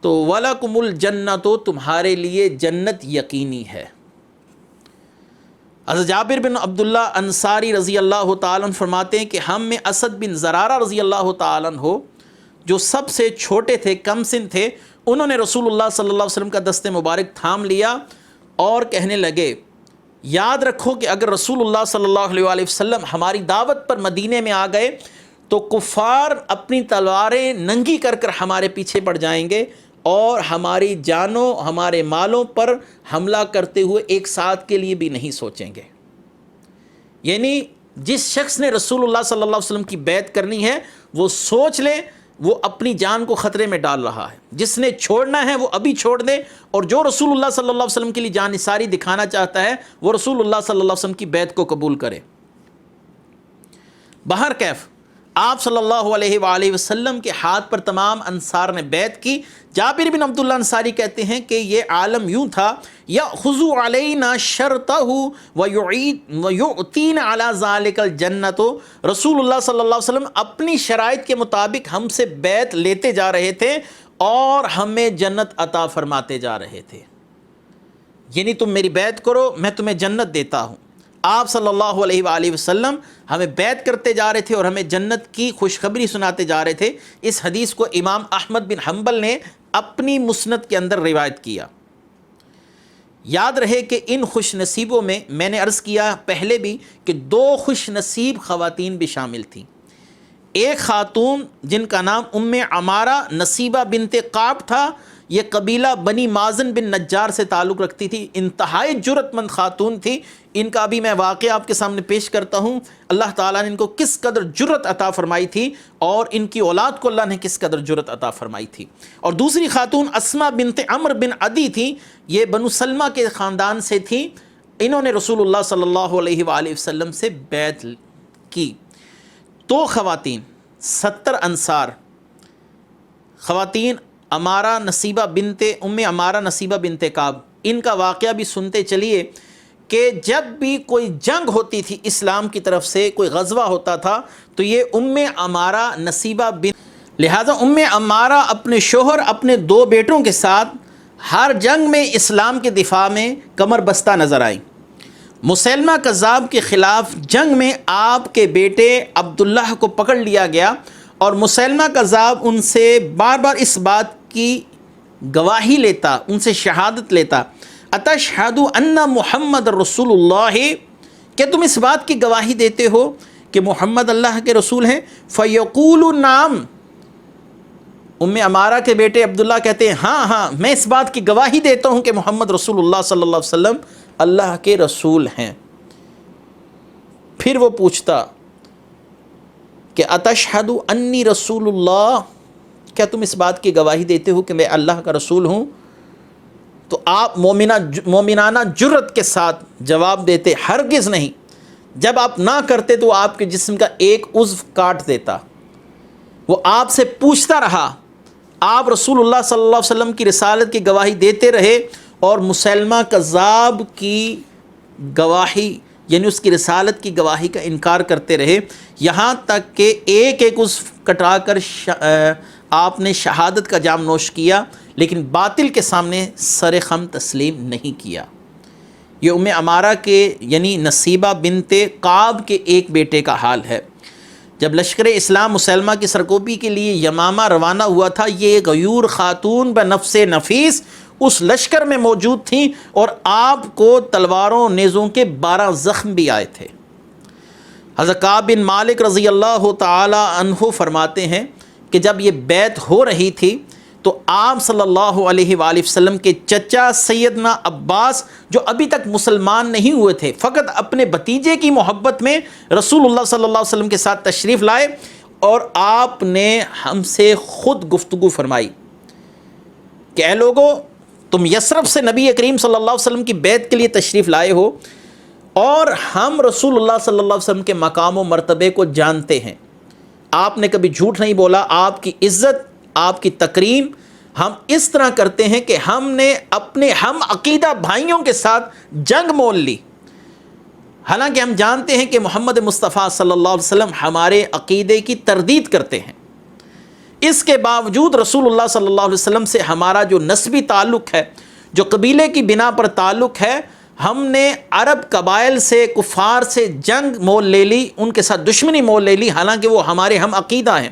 تو وَلَكُمُ الْجَنَّةُ، تمہارے لیے جنت یقینی ہے۔ حضرت جابر بن عبداللہ انصاری رضی اللہ تعالیٰ عنہ فرماتے ہیں کہ ہم میں اسد بن زرارہ رضی اللہ تعالیٰ عنہ جو سب سے چھوٹے تھے، کم سن تھے، انہوں نے رسول اللہ صلی اللہ علیہ وسلم کا دست مبارک تھام لیا اور کہنے لگے یاد رکھو کہ اگر رسول اللہ صلی اللہ علیہ وآلہ وسلم ہماری دعوت پر مدینے میں آ گئے تو کفار اپنی تلواریں ننگی کر کر ہمارے پیچھے پڑ جائیں گے اور ہماری جانوں، ہمارے مالوں پر حملہ کرتے ہوئے ایک ساتھ کے لیے بھی نہیں سوچیں گے۔ یعنی جس شخص نے رسول اللہ صلی اللہ علیہ وسلم کی بیعت کرنی ہے وہ سوچ لے، وہ اپنی جان کو خطرے میں ڈال رہا ہے۔ جس نے چھوڑنا ہے وہ ابھی چھوڑ دے، اور جو رسول اللہ صلی اللہ علیہ وسلم کے لیے جان نثاری دکھانا چاہتا ہے وہ رسول اللہ صلی اللہ علیہ وسلم کی بیعت کو قبول کرے۔ بہرکیف آپ صلی اللہ علیہ وآلہ وسلم کے ہاتھ پر تمام انصار نے بیعت کی۔ جابر بن عبداللہ انصاری کہتے ہیں کہ یہ عالم یوں تھا یأخذ علینا شرطہ ویعطین علی ذالک الجنۃ، رسول اللہ صلی اللہ علیہ وسلم اپنی شرائط کے مطابق ہم سے بیعت لیتے جا رہے تھے اور ہمیں جنت عطا فرماتے جا رہے تھے۔ یعنی تم میری بیعت کرو میں تمہیں جنت دیتا ہوں۔ آپ صلی اللہ علیہ وآلہ وسلم ہمیں بیعت کرتے جا رہے تھے اور ہمیں جنت کی خوشخبری سناتے جا رہے تھے۔ اس حدیث کو امام احمد بن حنبل نے اپنی مسند کے اندر روایت کیا۔ یاد رہے کہ ان خوش نصیبوں میں نے عرض کیا پہلے بھی کہ 2 خوش نصیب خواتین بھی شامل تھیں۔ ایک خاتون جن کا نام ام عمارہ نصیبہ بنت قعب تھا، یہ قبیلہ بنی مازن بن نجار سے تعلق رکھتی تھی، انتہائی جرأت مند خاتون تھی۔ ان کا بھی میں واقعہ آپ کے سامنے پیش کرتا ہوں، اللہ تعالیٰ نے ان کو کس قدر جرأت عطا فرمائی تھی اور ان کی اولاد کو اللہ نے کس قدر جرأت عطا فرمائی تھی۔ اور دوسری خاتون اسما بنت عمرو بن عدی تھی، یہ بنو سلمہ کے خاندان سے تھی، انہوں نے رسول اللہ صلی اللہ علیہ وآلہ وسلم سے بیعت کی۔ تو خواتین 70 انصار خواتین، امارہ نصیبہ بنت عمارہ نصیبہ بنت کعب، ان کا واقعہ بھی سنتے چلیے کہ جب بھی کوئی جنگ ہوتی تھی اسلام کی طرف سے، کوئی غزوہ ہوتا تھا تو یہ عمارہ نصیبہ لہٰذا عمارہ اپنے شوہر اپنے 2 بیٹوں کے ساتھ ہر جنگ میں اسلام کے دفاع میں کمر بستہ نظر آئیں۔ مسیلمہ کذاب کے خلاف جنگ میں آپ کے بیٹے عبداللہ کو پکڑ لیا گیا اور مسیلمہ کذاب ان سے بار بار اس بات کی گواہی لیتا، ان سے شہادت لیتا، اتشہد ان محمد رسول اللہ، کہ تم اس بات کی گواہی دیتے ہو کہ محمد اللہ کے رسول ہیں؟ فیقول نعم، عمارہ کے بیٹے عبداللہ کہتے ہیں ہاں ہاں میں اس بات کی گواہی دیتا ہوں کہ محمد رسول اللہ صلی اللہ علیہ وسلم اللہ کے رسول ہیں۔ پھر وہ پوچھتا کہ اتشہد انی رسول اللہ، کیا تم اس بات کی گواہی دیتے ہو کہ میں اللہ کا رسول ہوں؟ تو آپ مومنانہ جرأت کے ساتھ جواب دیتے ہرگز نہیں۔ جب آپ نہ کرتے تو آپ کے جسم کا ایک عضو کاٹ دیتا۔ وہ آپ سے پوچھتا رہا، آپ رسول اللہ صلی اللہ علیہ وسلم کی رسالت کی گواہی دیتے رہے اور مسیلمہ کذاب کی گواہی یعنی اس کی رسالت کی گواہی کا انکار کرتے رہے، یہاں تک کہ ایک ایک عضو کٹا کر آپ نے شہادت کا جام نوش کیا، لیکن باطل کے سامنے سر خم تسلیم نہیں کیا۔ یہ عمارہ کے یعنی نصیبہ بنت کعب کے ایک بیٹے کا حال ہے۔ جب لشکر اسلام مسیلمہ کی سرکوبی کے لیے یمامہ روانہ ہوا تھا، یہ غیور خاتون بنفس نفیس اس لشکر میں موجود تھیں اور آپ کو تلواروں نیزوں کے 12 زخم بھی آئے تھے۔ حضرت کعب بن مالک رضی اللہ تعالی عنہ فرماتے ہیں کہ جب یہ بیعت ہو رہی تھی تو آپ صلی اللہ علیہ وآلہ وسلم کے چچا سیدنا عباس، جو ابھی تک مسلمان نہیں ہوئے تھے، فقط اپنے بھتیجے کی محبت میں رسول اللہ صلی اللہ علیہ وسلم کے ساتھ تشریف لائے اور آپ نے ہم سے خود گفتگو فرمائی کہ اے لوگو، تم یثرب سے نبی کریم صلی اللہ علیہ وسلم کی بیعت کے لیے تشریف لائے ہو اور ہم رسول اللہ صلی اللہ علیہ وسلم کے مقام و مرتبے کو جانتے ہیں۔ آپ نے کبھی جھوٹ نہیں بولا، آپ کی عزت، آپ کی تکریم ہم اس طرح کرتے ہیں کہ ہم نے اپنے ہم عقیدہ بھائیوں کے ساتھ جنگ مول لی، حالانکہ ہم جانتے ہیں کہ محمد مصطفیٰ صلی اللہ علیہ وسلم ہمارے عقیدے کی تردید کرتے ہیں۔ اس کے باوجود رسول اللہ صلی اللہ علیہ وسلم سے ہمارا جو نسبی تعلق ہے، جو قبیلے کی بنا پر تعلق ہے، ہم نے عرب قبائل سے، کفار سے جنگ مول لے لی، ان کے ساتھ دشمنی مول لے لی، حالانکہ وہ ہمارے ہم عقیدہ ہیں۔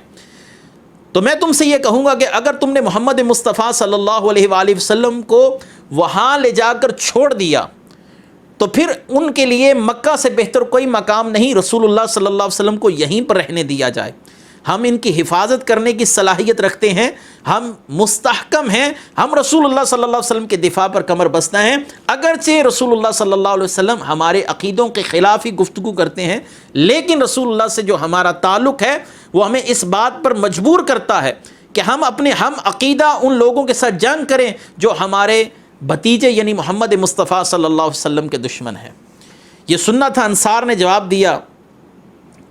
تو میں تم سے یہ کہوں گا کہ اگر تم نے محمد مصطفیٰ صلی اللہ علیہ وآلہ وسلم کو وہاں لے جا کر چھوڑ دیا تو پھر ان کے لیے مکہ سے بہتر کوئی مقام نہیں، رسول اللہ صلی اللہ علیہ وسلم کو یہیں پر رہنے دیا جائے۔ ہم ان کی حفاظت کرنے کی صلاحیت رکھتے ہیں، ہم مستحکم ہیں، ہم رسول اللہ صلی اللہ علیہ وسلم کے دفاع پر کمر بستہ ہیں، اگرچہ رسول اللہ صلی اللہ علیہ وسلم ہمارے عقیدوں کے خلاف ہی گفتگو کرتے ہیں، لیکن رسول اللہ سے جو ہمارا تعلق ہے وہ ہمیں اس بات پر مجبور کرتا ہے کہ ہم اپنے ہم عقیدہ ان لوگوں کے ساتھ جنگ کریں جو ہمارے بھتیجے یعنی محمد مصطفیٰ صلی اللہ علیہ وسلم کے دشمن ہیں۔ یہ سننا تھا۔ انصار نے جواب دیا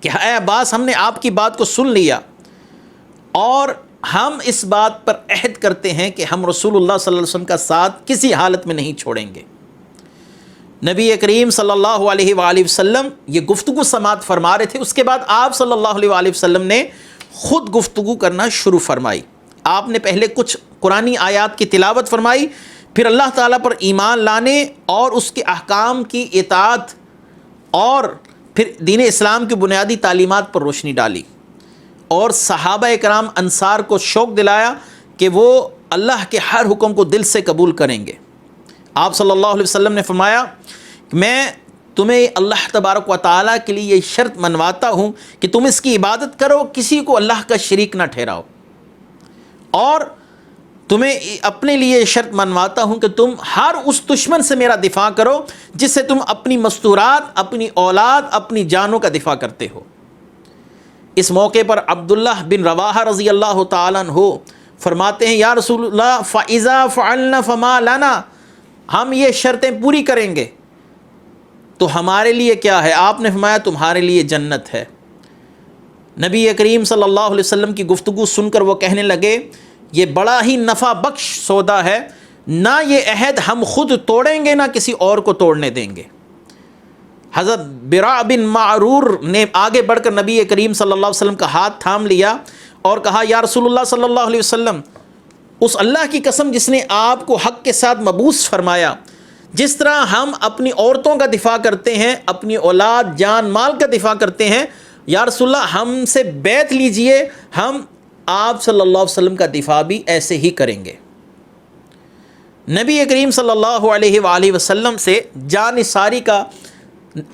کہ اے عباس، ہم نے آپ کی بات کو سن لیا اور ہم اس بات پر عہد کرتے ہیں کہ ہم رسول اللہ صلی اللہ علیہ وسلم کا ساتھ کسی حالت میں نہیں چھوڑیں گے۔ نبی کریم صلی اللہ علیہ وآلہ وسلم یہ گفتگو سماعت فرما رہے تھے، اس کے بعد آپ صلی اللہ علیہ وآلہ وسلم نے خود گفتگو کرنا شروع فرمائی۔ آپ نے پہلے کچھ قرآنی آیات کی تلاوت فرمائی، پھر اللہ تعالیٰ پر ایمان لانے اور اس کے احکام کی اطاعت اور پھر دین اسلام کی بنیادی تعلیمات پر روشنی ڈالی اور صحابہ کرام انصار کو شوق دلایا کہ وہ اللہ کے ہر حکم کو دل سے قبول کریں گے۔ آپ صلی اللہ علیہ وسلم نے فرمایا کہ میں تمہیں اللہ تبارک و تعالیٰ کے لیے یہ شرط منواتا ہوں کہ تم اس کی عبادت کرو، کسی کو اللہ کا شریک نہ ٹھہراؤ، اور تمہیں اپنے لیے شرط منواتا ہوں کہ تم ہر اس دشمن سے میرا دفاع کرو جس سے تم اپنی مستورات، اپنی اولاد، اپنی جانوں کا دفاع کرتے ہو۔ اس موقع پر عبداللہ بن رواحہ رضی اللہ تعالیٰ عنہ فرماتے ہیں یا رسول اللہ فَإِذَا فَعَلْنَا فَمَا لَنَا، ہم یہ شرطیں پوری کریں گے تو ہمارے لیے کیا ہے؟ آپ نے فرمایا تمہارے لیے جنت ہے۔ نبی کریم صلی اللہ علیہ وسلم کی گفتگو سن کر وہ کہنے لگے یہ بڑا ہی نفع بخش سودا ہے، نہ یہ عہد ہم خود توڑیں گے نہ کسی اور کو توڑنے دیں گے۔ حضرت براء بن معرور نے آگے بڑھ کر نبی کریم صلی اللہ علیہ وسلم کا ہاتھ تھام لیا اور کہا یا رسول اللہ صلی اللہ علیہ وسلم، اس اللہ کی قسم جس نے آپ کو حق کے ساتھ مبعوث فرمایا، جس طرح ہم اپنی عورتوں کا دفاع کرتے ہیں، اپنی اولاد جان مال کا دفاع کرتے ہیں، یا رسول اللہ ہم سے بیعت لیجئے، ہم آپ صلی اللہ علیہ وسلم کا دفاع بھی ایسے ہی کریں گے۔ نبی کریم صلی اللہ علیہ وآلہ وسلم سے جانثاری کا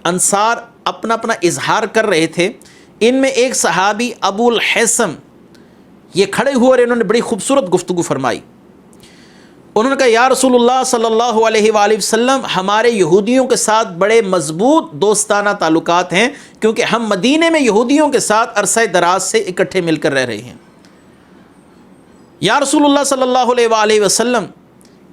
انصار اپنا اپنا اظہار کر رہے تھے۔ ان میں ایک صحابی ابو الحیثم یہ کھڑے ہوئے اور انہوں نے بڑی خوبصورت گفتگو فرمائی۔ انہوں نے کہا یا رسول اللہ صلی اللہ علیہ وآلہ وسلم، ہمارے یہودیوں کے ساتھ بڑے مضبوط دوستانہ تعلقات ہیں کیونکہ ہم مدینے میں یہودیوں کے ساتھ عرصہ دراز سے اکٹھے مل کر رہ رہے ہیں۔ یا رسول اللہ صلی اللہ علیہ وآلہ وسلم،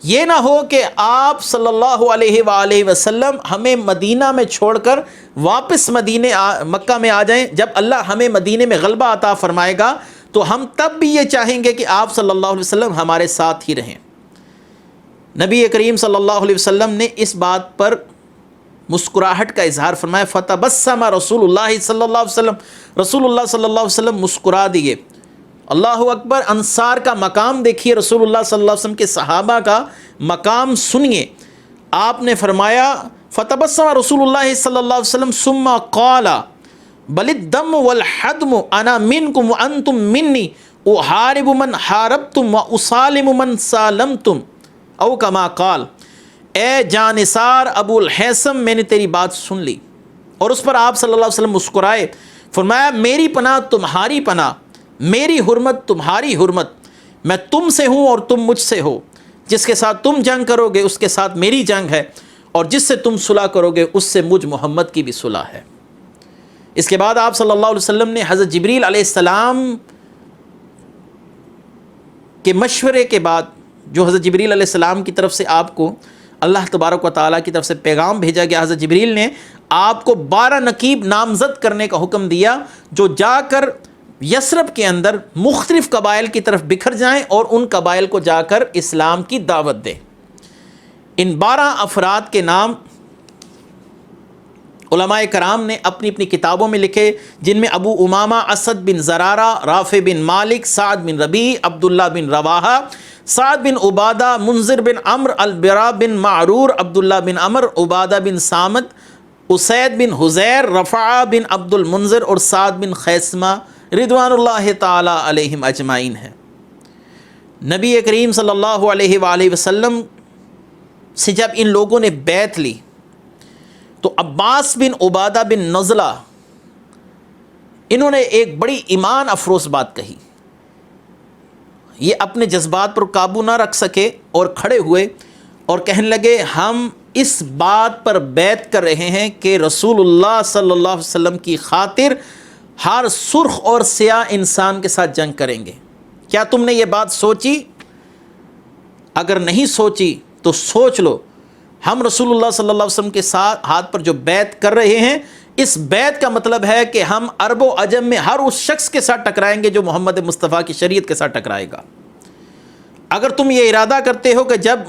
یہ نہ ہو کہ آپ صلی اللہ علیہ وآلہ وسلم ہمیں مدینہ میں چھوڑ کر واپس مکہ میں آ جائیں۔ جب اللہ ہمیں مدینے میں غلبہ عطا فرمائے گا تو ہم تب بھی یہ چاہیں گے کہ آپ صلی اللہ علیہ وسلم ہمارے ساتھ ہی رہیں۔ نبی کریم صلی اللہ علیہ وسلم نے اس بات پر مسکراہٹ کا اظہار فرمایا، فتبسم رسول اللہ صلی اللہ علیہ وسلم، رسول اللہ صلی اللہ علیہ وسلم مسکرا دیے۔ اللہ اکبر، انصار کا مقام دیکھیے، رسول اللہ صلی اللہ علیہ وسلم کے صحابہ کا مقام سنیے۔ آپ نے فرمایا فتبسم رسول اللہ صلی اللہ علیہ وسلم ثم قال بل الدم والحدم انا منکم وانتم منی احارب من حاربتم واسالم من سالمتم او کما قال، اے جانثار ابو الحیثم، میں نے تیری بات سن لی۔ اور اس پر آپ صلی اللہ علیہ وسلم مسکرائے، فرمایا میری پناہ تمہاری پناہ، میری حرمت تمہاری حرمت، میں تم سے ہوں اور تم مجھ سے ہو، جس کے ساتھ تم جنگ کرو گے اس کے ساتھ میری جنگ ہے، اور جس سے تم صلح کرو گے اس سے مجھ محمد کی بھی صلح ہے۔ اس کے بعد آپ صلی اللہ علیہ وسلم نے حضرت جبریل علیہ السلام کے مشورے کے بعد، جو حضرت جبریل علیہ السلام کی طرف سے آپ کو اللہ تبارک و تعالیٰ کی طرف سے پیغام بھیجا گیا، حضرت جبریل نے آپ کو 12 نقیب نامزد کرنے کا حکم دیا جو جا کر یثرب کے اندر مختلف قبائل کی طرف بکھر جائیں اور ان قبائل کو جا کر اسلام کی دعوت دیں۔ ان 12 افراد کے نام علماء کرام نے اپنی اپنی کتابوں میں لکھے، جن میں ابو امامہ اسد بن زرارہ، رافع بن مالک، سعد بن ربیع، عبداللہ بن رواحہ، سعد بن عبادہ، منذر بن عمر، البراء بن معرور، عبداللہ بن عمر، عبادہ بن سامت، اسید بن حزیر، رفعہ بن عبد المنذر اور سعد بن خیثمہ رضوان اللہ تعالی علیہم اجمعین ہیں۔ نبی کریم صلی اللہ علیہ وآلہ وسلم سے جب ان لوگوں نے بیعت لی تو عباس بن عبادہ بن نزلہ انہوں نے ایک بڑی ایمان افروز بات کہی۔ یہ اپنے جذبات پر قابو نہ رکھ سکے اور کھڑے ہوئے اور کہنے لگے ہم اس بات پر بیعت کر رہے ہیں کہ رسول اللہ صلی اللہ علیہ وسلم کی خاطر ہر سرخ اور سیاہ انسان کے ساتھ جنگ کریں گے۔ کیا تم نے یہ بات سوچی؟ اگر نہیں سوچی تو سوچ لو، ہم رسول اللہ صلی اللہ علیہ وسلم کے ساتھ ہاتھ پر جو بیعت کر رہے ہیں، اس بیعت کا مطلب ہے کہ ہم عرب و عجم میں ہر اس شخص کے ساتھ ٹکرائیں گے جو محمد مصطفیٰ کی شریعت کے ساتھ ٹکرائے گا۔ اگر تم یہ ارادہ کرتے ہو کہ جب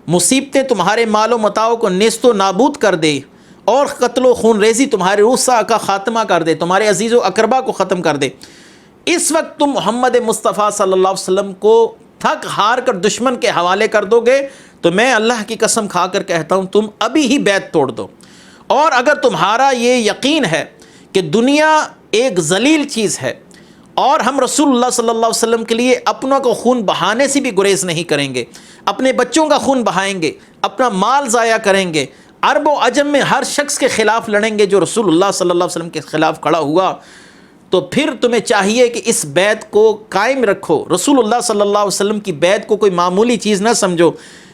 مصیبتیں تمہارے مال و متاع کو نیست و نابود کر دے اور قتل و خون ریزی تمہارے روسا کا خاتمہ کر دے، تمہارے عزیز و اقربا کو ختم کر دے، اس وقت تم محمد مصطفیٰ صلی اللہ علیہ وسلم کو تھک ہار کر دشمن کے حوالے کر دو گے تو میں اللہ کی قسم کھا کر کہتا ہوں تم ابھی ہی بیعت توڑ دو۔ اور اگر تمہارا یہ یقین ہے کہ دنیا ایک ذلیل چیز ہے اور ہم رسول اللہ صلی اللہ علیہ وسلم کے لیے اپنوں کو خون بہانے سے بھی گریز نہیں کریں گے، اپنے بچوں کا خون بہائیں گے، اپنا مال ضائع کریں گے، عرب و عجم میں ہر شخص کے خلاف لڑیں گے جو رسول اللہ صلی اللہ علیہ وسلم کے خلاف کھڑا ہوا، تو پھر تمہیں چاہیے کہ اس بیعت کو قائم رکھو۔ رسول اللہ صلی اللہ علیہ وسلم کی بیعت کو کوئی معمولی چیز نہ سمجھو۔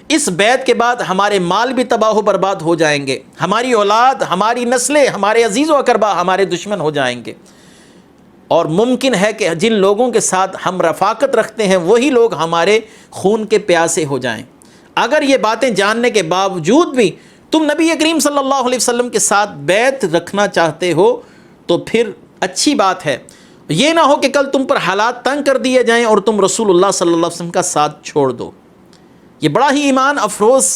اس بیعت کے بعد ہمارے مال بھی تباہ و برباد ہو جائیں گے، ہماری اولاد، ہماری نسلیں، ہمارے عزیز و اقربا ہمارے دشمن ہو جائیں گے، اور ممکن ہے کہ جن لوگوں کے ساتھ ہم رفاقت رکھتے ہیں وہی لوگ ہمارے خون کے پیاسے ہو جائیں۔ اگر یہ باتیں جاننے کے باوجود بھی تم نبی کریم صلی اللہ علیہ وسلم کے ساتھ بیعت رکھنا چاہتے ہو تو پھر اچھی بات ہے۔ یہ نہ ہو کہ کل تم پر حالات تنگ کر دیے جائیں اور تم رسول اللہ صلی اللہ علیہ وسلم کا ساتھ چھوڑ دو۔ یہ بڑا ہی ایمان افروز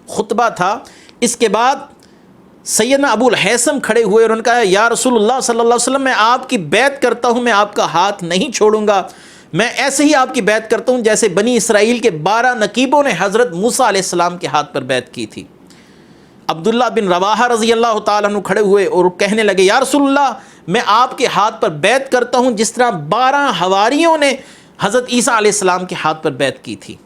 خطبہ تھا۔ اس کے بعد سیدنا ابو الہیثم کھڑے ہوئے اور ان کا یا رسول اللہ صلی اللہ علیہ وسلم میں آپ کی بیعت کرتا ہوں، میں آپ کا ہاتھ نہیں چھوڑوں گا، میں ایسے ہی آپ کی بیعت کرتا ہوں جیسے بنی اسرائیل کے 12 نقیبوں نے حضرت موسیٰ علیہ السلام کے ہاتھ پر بیعت کی تھی۔ عبداللہ بن رواحہ رضی اللہ تعالیٰ عنہ کھڑے ہوئے اور کہنے لگے یا رسول اللہ میں آپ کے ہاتھ پر بیعت کرتا ہوں جس طرح 12 حواریوں نے حضرت عیسیٰ علیہ السلام کے ہاتھ پر بیعت کی تھی۔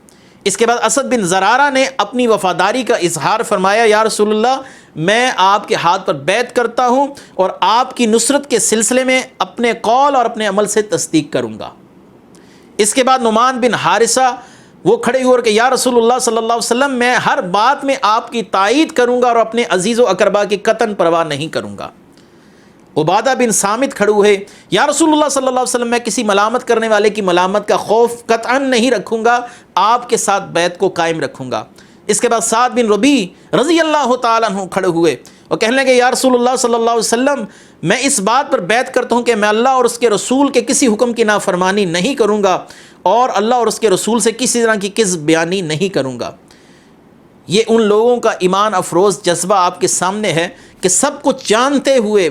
اس کے بعد اسد بن زرارہ نے اپنی وفاداری کا اظہار فرمایا یا رسول اللہ میں آپ کے ہاتھ پر بیعت کرتا ہوں اور آپ کی نصرت کے سلسلے میں اپنے قول اور اپنے عمل سے تصدیق کروں گا۔ اس کے بعد نعمان بن حارثہ وہ کھڑے ہوئے کہ یا رسول اللہ صلی اللہ علیہ وسلم میں ہر بات میں آپ کی تائید کروں گا اور اپنے عزیز و اقربا کی قطعاً پرواہ نہیں کروں گا۔ عبادہ بن صامت کھڑے ہوئے یا رسول اللہ صلی اللہ علیہ وسلم میں کسی ملامت کرنے والے کی ملامت کا خوف قطعاً نہیں رکھوں گا، آپ کے ساتھ بیعت کو قائم رکھوں گا۔ اس کے بعد سعد بن ربیع رضی اللہ تعالیٰ عنہ کھڑے ہوئے اور کہنے لگے یا رسول اللہ صلی اللہ علیہ وسلم میں اس بات پر بیعت کرتا ہوں کہ میں اللہ اور اس کے رسول کے کسی حکم کی نافرمانی نہیں کروں گا اور اللہ اور اس کے رسول سے کسی طرح کی کذب بیانی نہیں کروں گا۔ یہ ان لوگوں کا ایمان افروز جذبہ آپ کے سامنے ہے کہ سب کچھ جانتے ہوئے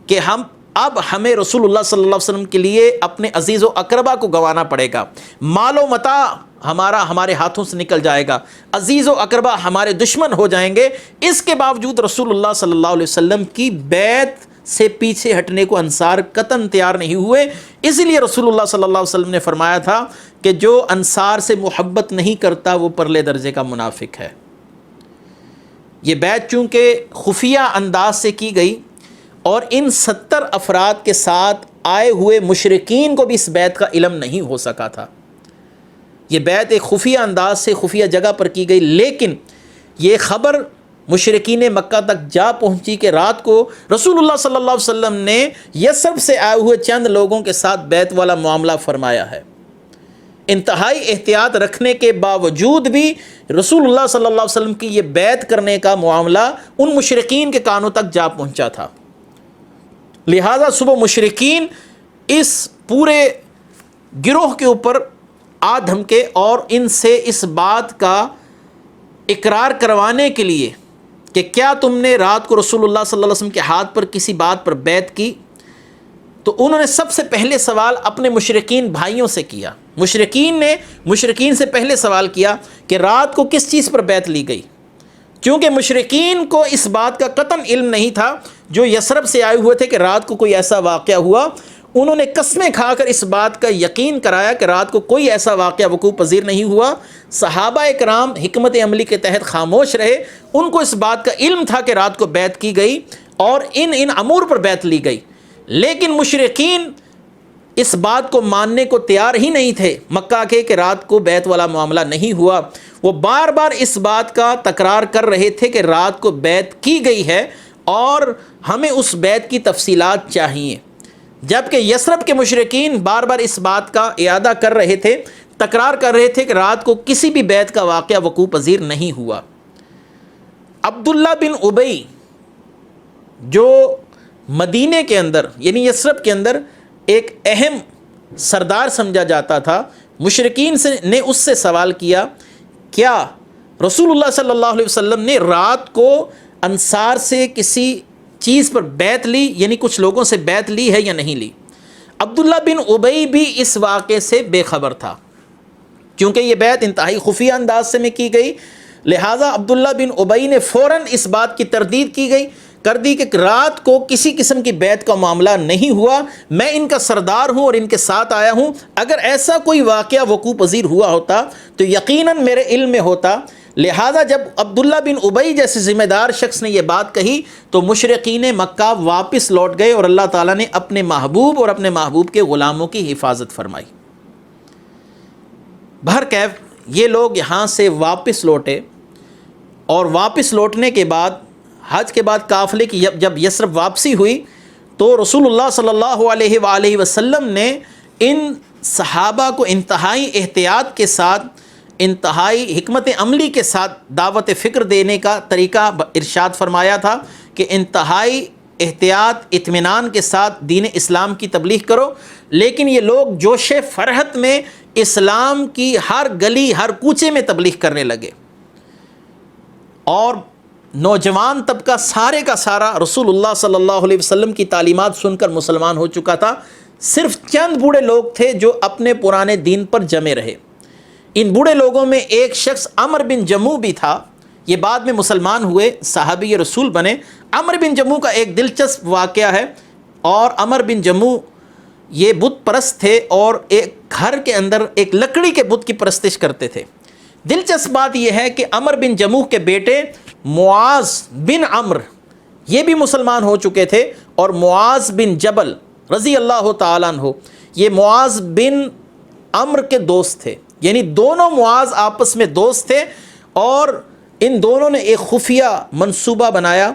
کہ ہمیں رسول اللہ صلی اللہ علیہ وسلم کے لیے اپنے عزیز و اقربا کو گنوانا پڑے گا، مال و متاع ہمارے ہاتھوں سے نکل جائے گا، عزیز و اقربا ہمارے دشمن ہو جائیں گے۔ اس کے باوجود رسول اللہ صلی اللہ علیہ وسلم کی بیعت سے پیچھے ہٹنے کو انصار قطعاً تیار نہیں ہوئے۔ اسی لیے رسول اللہ صلی اللہ علیہ وسلم نے فرمایا تھا کہ جو انصار سے محبت نہیں کرتا وہ پرلے درجے کا منافق ہے۔ یہ بیعت چونکہ خفیہ انداز سے کی گئی اور ان 70 افراد کے ساتھ آئے ہوئے مشرکین کو بھی اس بیعت کا علم نہیں ہو سکا تھا۔ یہ بیعت ایک خفیہ انداز سے خفیہ جگہ پر کی گئی، لیکن یہ خبر مشرکین مکہ تک جا پہنچی کہ رات کو رسول اللہ صلی اللہ علیہ وسلم نے یثرب سے آئے ہوئے چند لوگوں کے ساتھ بیعت والا معاملہ فرمایا ہے۔ انتہائی احتیاط رکھنے کے باوجود بھی رسول اللہ صلی اللہ علیہ وسلم کی یہ بیعت کرنے کا معاملہ ان مشرکین کے کانوں تک جا پہنچا تھا۔ لہذا صبح مشرکین اس پورے گروہ کے اوپر آ دھمکے اور ان سے اس بات کا اقرار کروانے کے لیے کہ کیا تم نے رات کو رسول اللہ صلی اللہ علیہ وسلم کے ہاتھ پر کسی بات پر بیعت کی، تو انہوں نے سب سے پہلے سوال اپنے مشرکین بھائیوں سے کیا۔ مشرکین سے پہلے سوال کیا کہ رات کو کس چیز پر بیعت لی گئی، کیونکہ مشرکین کو اس بات کا قطعاً علم نہیں تھا۔ جو یثرب سے آئے ہوئے تھے کہ رات کو کوئی ایسا واقعہ ہوا، انہوں نے قسمیں کھا کر اس بات کا یقین کرایا کہ رات کو کوئی ایسا واقعہ وقوع پذیر نہیں ہوا۔ صحابہ اکرام حکمت عملی کے تحت خاموش رہے، ان کو اس بات کا علم تھا کہ رات کو بیعت کی گئی اور ان امور پر بیعت لی گئی، لیکن مشرکین اس بات کو ماننے کو تیار ہی نہیں تھے مکہ کے کہ رات کو بیعت والا معاملہ نہیں ہوا۔ وہ بار بار اس بات کا تکرار کر رہے تھے کہ رات کو بیعت کی گئی ہے اور ہمیں اس بیعت کی تفصیلات چاہیے، جبکہ یثرب کے مشرکین بار بار اس بات کا اعادہ کر رہے تھے، تکرار کر رہے تھے کہ رات کو کسی بھی بیعت کا واقعہ وقوع پذیر نہیں ہوا۔ عبداللہ بن ابی جو مدینے کے اندر یعنی یثرب کے اندر ایک اہم سردار سمجھا جاتا تھا، مشرکین نے اس سے سوال کیا کیا رسول اللہ صلی اللہ علیہ وسلم نے رات کو انصار سے کسی چیز پر بیعت لی، یعنی کچھ لوگوں سے بیعت لی ہے یا نہیں لی۔ عبداللہ بن ابی بھی اس واقعے سے بے خبر تھا، کیونکہ یہ بیعت انتہائی خفیہ انداز سے میں کی گئی، لہٰذا عبداللہ بن ابی نے فوراً اس بات کی تردید کر دی کہ رات کو کسی قسم کی بیعت کا معاملہ نہیں ہوا، میں ان کا سردار ہوں اور ان کے ساتھ آیا ہوں، اگر ایسا کوئی واقعہ وقوع پذیر ہوا ہوتا تو یقیناً میرے علم میں ہوتا، لہذا جب عبداللہ بن ابی جیسے ذمہ دار شخص نے یہ بات کہی تو مشرقین مکہ واپس لوٹ گئے اور اللہ تعالیٰ نے اپنے محبوب اور اپنے محبوب کے غلاموں کی حفاظت فرمائی۔ بہرکیف یہ لوگ یہاں سے واپس لوٹے، اور واپس لوٹنے کے بعد حج کے بعد قافلے کی جب یثرب واپسی ہوئی تو رسول اللہ صلی اللہ علیہ وآلہ وسلم نے ان صحابہ کو انتہائی احتیاط کے ساتھ، انتہائی حکمت عملی کے ساتھ دعوت فکر دینے کا طریقہ ارشاد فرمایا تھا کہ انتہائی احتیاط، اطمینان کے ساتھ دین اسلام کی تبلیغ کرو۔ لیکن یہ لوگ جوش فرحت میں اسلام کی ہر گلی ہر کوچے میں تبلیغ کرنے لگے، اور نوجوان طبقہ سارے کا سارا رسول اللہ صلی اللہ علیہ وسلم کی تعلیمات سن کر مسلمان ہو چکا تھا۔ صرف چند بوڑھے لوگ تھے جو اپنے پرانے دین پر جمے رہے۔ ان بوڑھے لوگوں میں ایک شخص عمر بن جموح بھی تھا، یہ بعد میں مسلمان ہوئے، صحابی رسول بنے۔ عمر بن جموح کا ایک دلچسپ واقعہ ہے، اور عمر بن جموح یہ بت پرست تھے اور ایک گھر کے اندر ایک لکڑی کے بت کی پرستش کرتے تھے۔ دلچسپ بات یہ ہے کہ عمر بن جموح کے بیٹے معاذ بن عمر یہ بھی مسلمان ہو چکے تھے، اور معاذ بن جبل رضی اللہ تعالیٰ عنہ یہ معاذ بن عمر کے دوست تھے، یعنی دونوں معاذ آپس میں دوست تھے، اور ان دونوں نے ایک خفیہ منصوبہ بنایا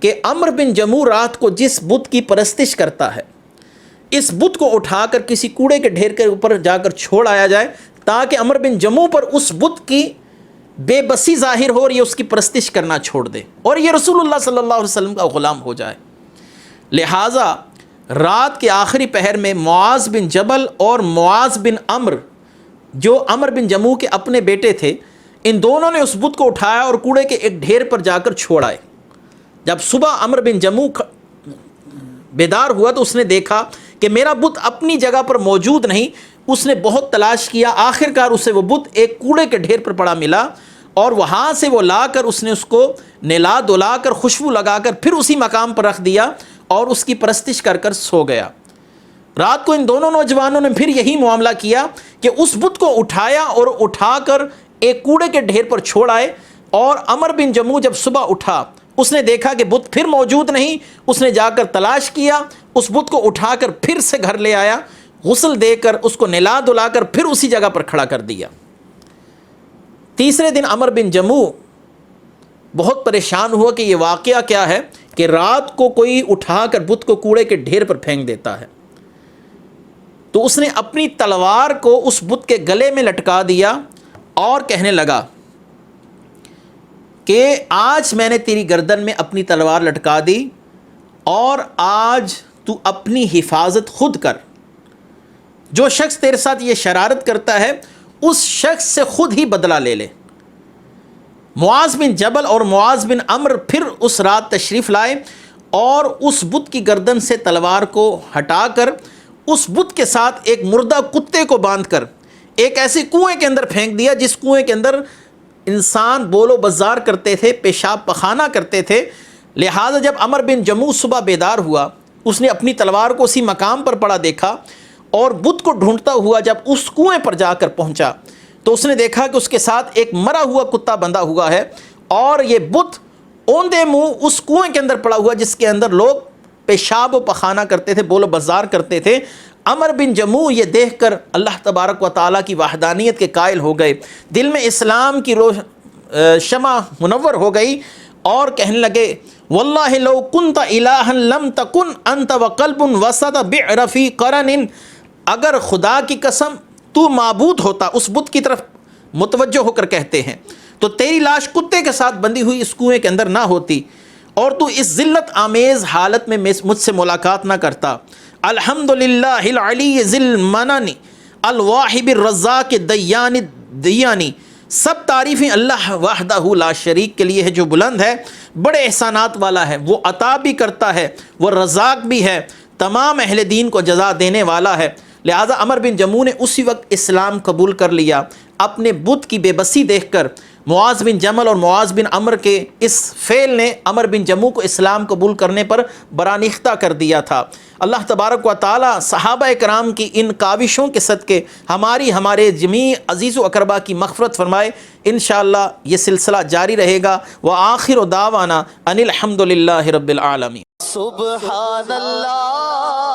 کہ عمر بن جموح رات کو جس بت کی پرستش کرتا ہے اس بت کو اٹھا کر کسی کوڑے کے ڈھیر کے اوپر جا کر چھوڑ آیا جائے، تاکہ عمر بن جموح پر اس بت کی بے بسی ظاہر ہو اور یہ اس کی پرستش کرنا چھوڑ دے، اور یہ رسول اللہ صلی اللہ علیہ وسلم کا غلام ہو جائے۔ لہٰذا رات کے آخری پہر میں معاذ بن جبل اور معاذ بن عمر جو عمر بن جموح کے اپنے بیٹے تھے، ان دونوں نے اس بت کو اٹھایا اور کوڑے کے ایک ڈھیر پر جا کر چھوڑائے۔ جب صبح عمر بن جموح بیدار ہوا تو اس نے دیکھا کہ میرا بت اپنی جگہ پر موجود نہیں۔ اس نے بہت تلاش کیا، آخر کار اسے وہ بت ایک کوڑے کے ڈھیر پر پڑا ملا، اور وہاں سے وہ لا کر اس نے اس کو نلا دھلا کر خوشبو لگا کر پھر اسی مقام پر رکھ دیا اور اس کی پرستش کر کر سو گیا۔ رات کو ان دونوں نوجوانوں نے پھر یہی معاملہ کیا کہ اس بت کو اٹھایا اور اٹھا کر ایک کوڑے کے ڈھیر پر چھوڑ آئے، اور عمر بن جموح جب صبح اٹھا اس نے دیکھا کہ بت پھر موجود نہیں۔ اس نے جا کر تلاش کیا، اس بت کو اٹھا کر پھر سے گھر لے آیا، غسل دے کر اس کو نلا دھلا کر پھر اسی جگہ پر کھڑا کر دیا۔ تیسرے دن عمر بن جموح بہت پریشان ہوا کہ یہ واقعہ کیا ہے کہ رات کو کوئی اٹھا کر بت کو کوڑے کے ڈھیر پر پھینک دیتا ہے۔ تو اس نے اپنی تلوار کو اس بت کے گلے میں لٹکا دیا اور کہنے لگا کہ آج میں نے تیری گردن میں اپنی تلوار لٹکا دی، اور آج تو اپنی حفاظت خود کر۔ جو شخص تیرے ساتھ یہ شرارت کرتا ہے اس شخص سے خود ہی بدلہ لے لے۔ معاذ بن جبل اور معاذ بن عمر پھر اس رات تشریف لائے، اور اس بت کی گردن سے تلوار کو ہٹا کر اس بت کے ساتھ ایک مردہ کتے کو باندھ کر ایک ایسے کنویں کے اندر پھینک دیا جس کنویں کے اندر انسان بول و بازار کرتے تھے، پیشاب پخانہ کرتے تھے۔ لہٰذا جب عمر بن جموح صبح بیدار ہوا اس نے اپنی تلوار کو اسی مقام پر پڑا دیکھا، اور بت کو ڈھونڈتا ہوا جب اس کنویں پر جا کر پہنچا تو اس نے دیکھا کہ اس کے ساتھ ایک مرا ہوا کتا بندھا ہوا ہے، اور یہ بت اوندے منہ اس کنویں کے اندر پڑا ہوا جس کے اندر لوگ پیشاب و پخانہ کرتے تھے، بول و بازار کرتے تھے۔ عمر بن جموح یہ دیکھ کر اللہ تبارک و تعالیٰ کی وحدانیت کے قائل ہو گئے، دل میں اسلام کی شمع منور ہو گئی، اور کہنے لگے واللہ لو کنت الہا لم تکن انت وقلب وسط بئر فی قرن، اگر خدا کی قسم تو معبود ہوتا، اس بت کی طرف متوجہ ہو کر کہتے ہیں، تو تیری لاش کتے کے ساتھ بندھی ہوئی اس کنویں کے اندر نہ ہوتی، اور تو اس ذلت آمیز حالت میں مجھ سے ملاقات نہ کرتا۔ الحمدللہ العلی ذی المنن الواہب الرزاق دیانی، سب تعریفیں اللہ وحدہ لا شریک کے لیے ہے جو بلند ہے، بڑے احسانات والا ہے، وہ عطا بھی کرتا ہے، وہ رزاق بھی ہے، تمام اہل دین کو جزا دینے والا ہے۔ لہٰذا عمر بن جموح نے اسی وقت اسلام قبول کر لیا۔ اپنے بت کی بے بسی دیکھ کر معاذ بن جمل اور معاذ بن عمر کے اس فعل نے عمر بن جموح کو اسلام قبول کرنے پر برانختہ کر دیا تھا۔ اللہ تبارک و تعالی صحابہ کرام کی ان کاوشوں کے صدقے ہمارے جمیع عزیز و اقربا کی مغفرت فرمائے۔ انشاءاللہ یہ سلسلہ جاری رہے گا۔ وآخر دعوانا ان الحمد للہ رب العالمین۔ سبحان اللہ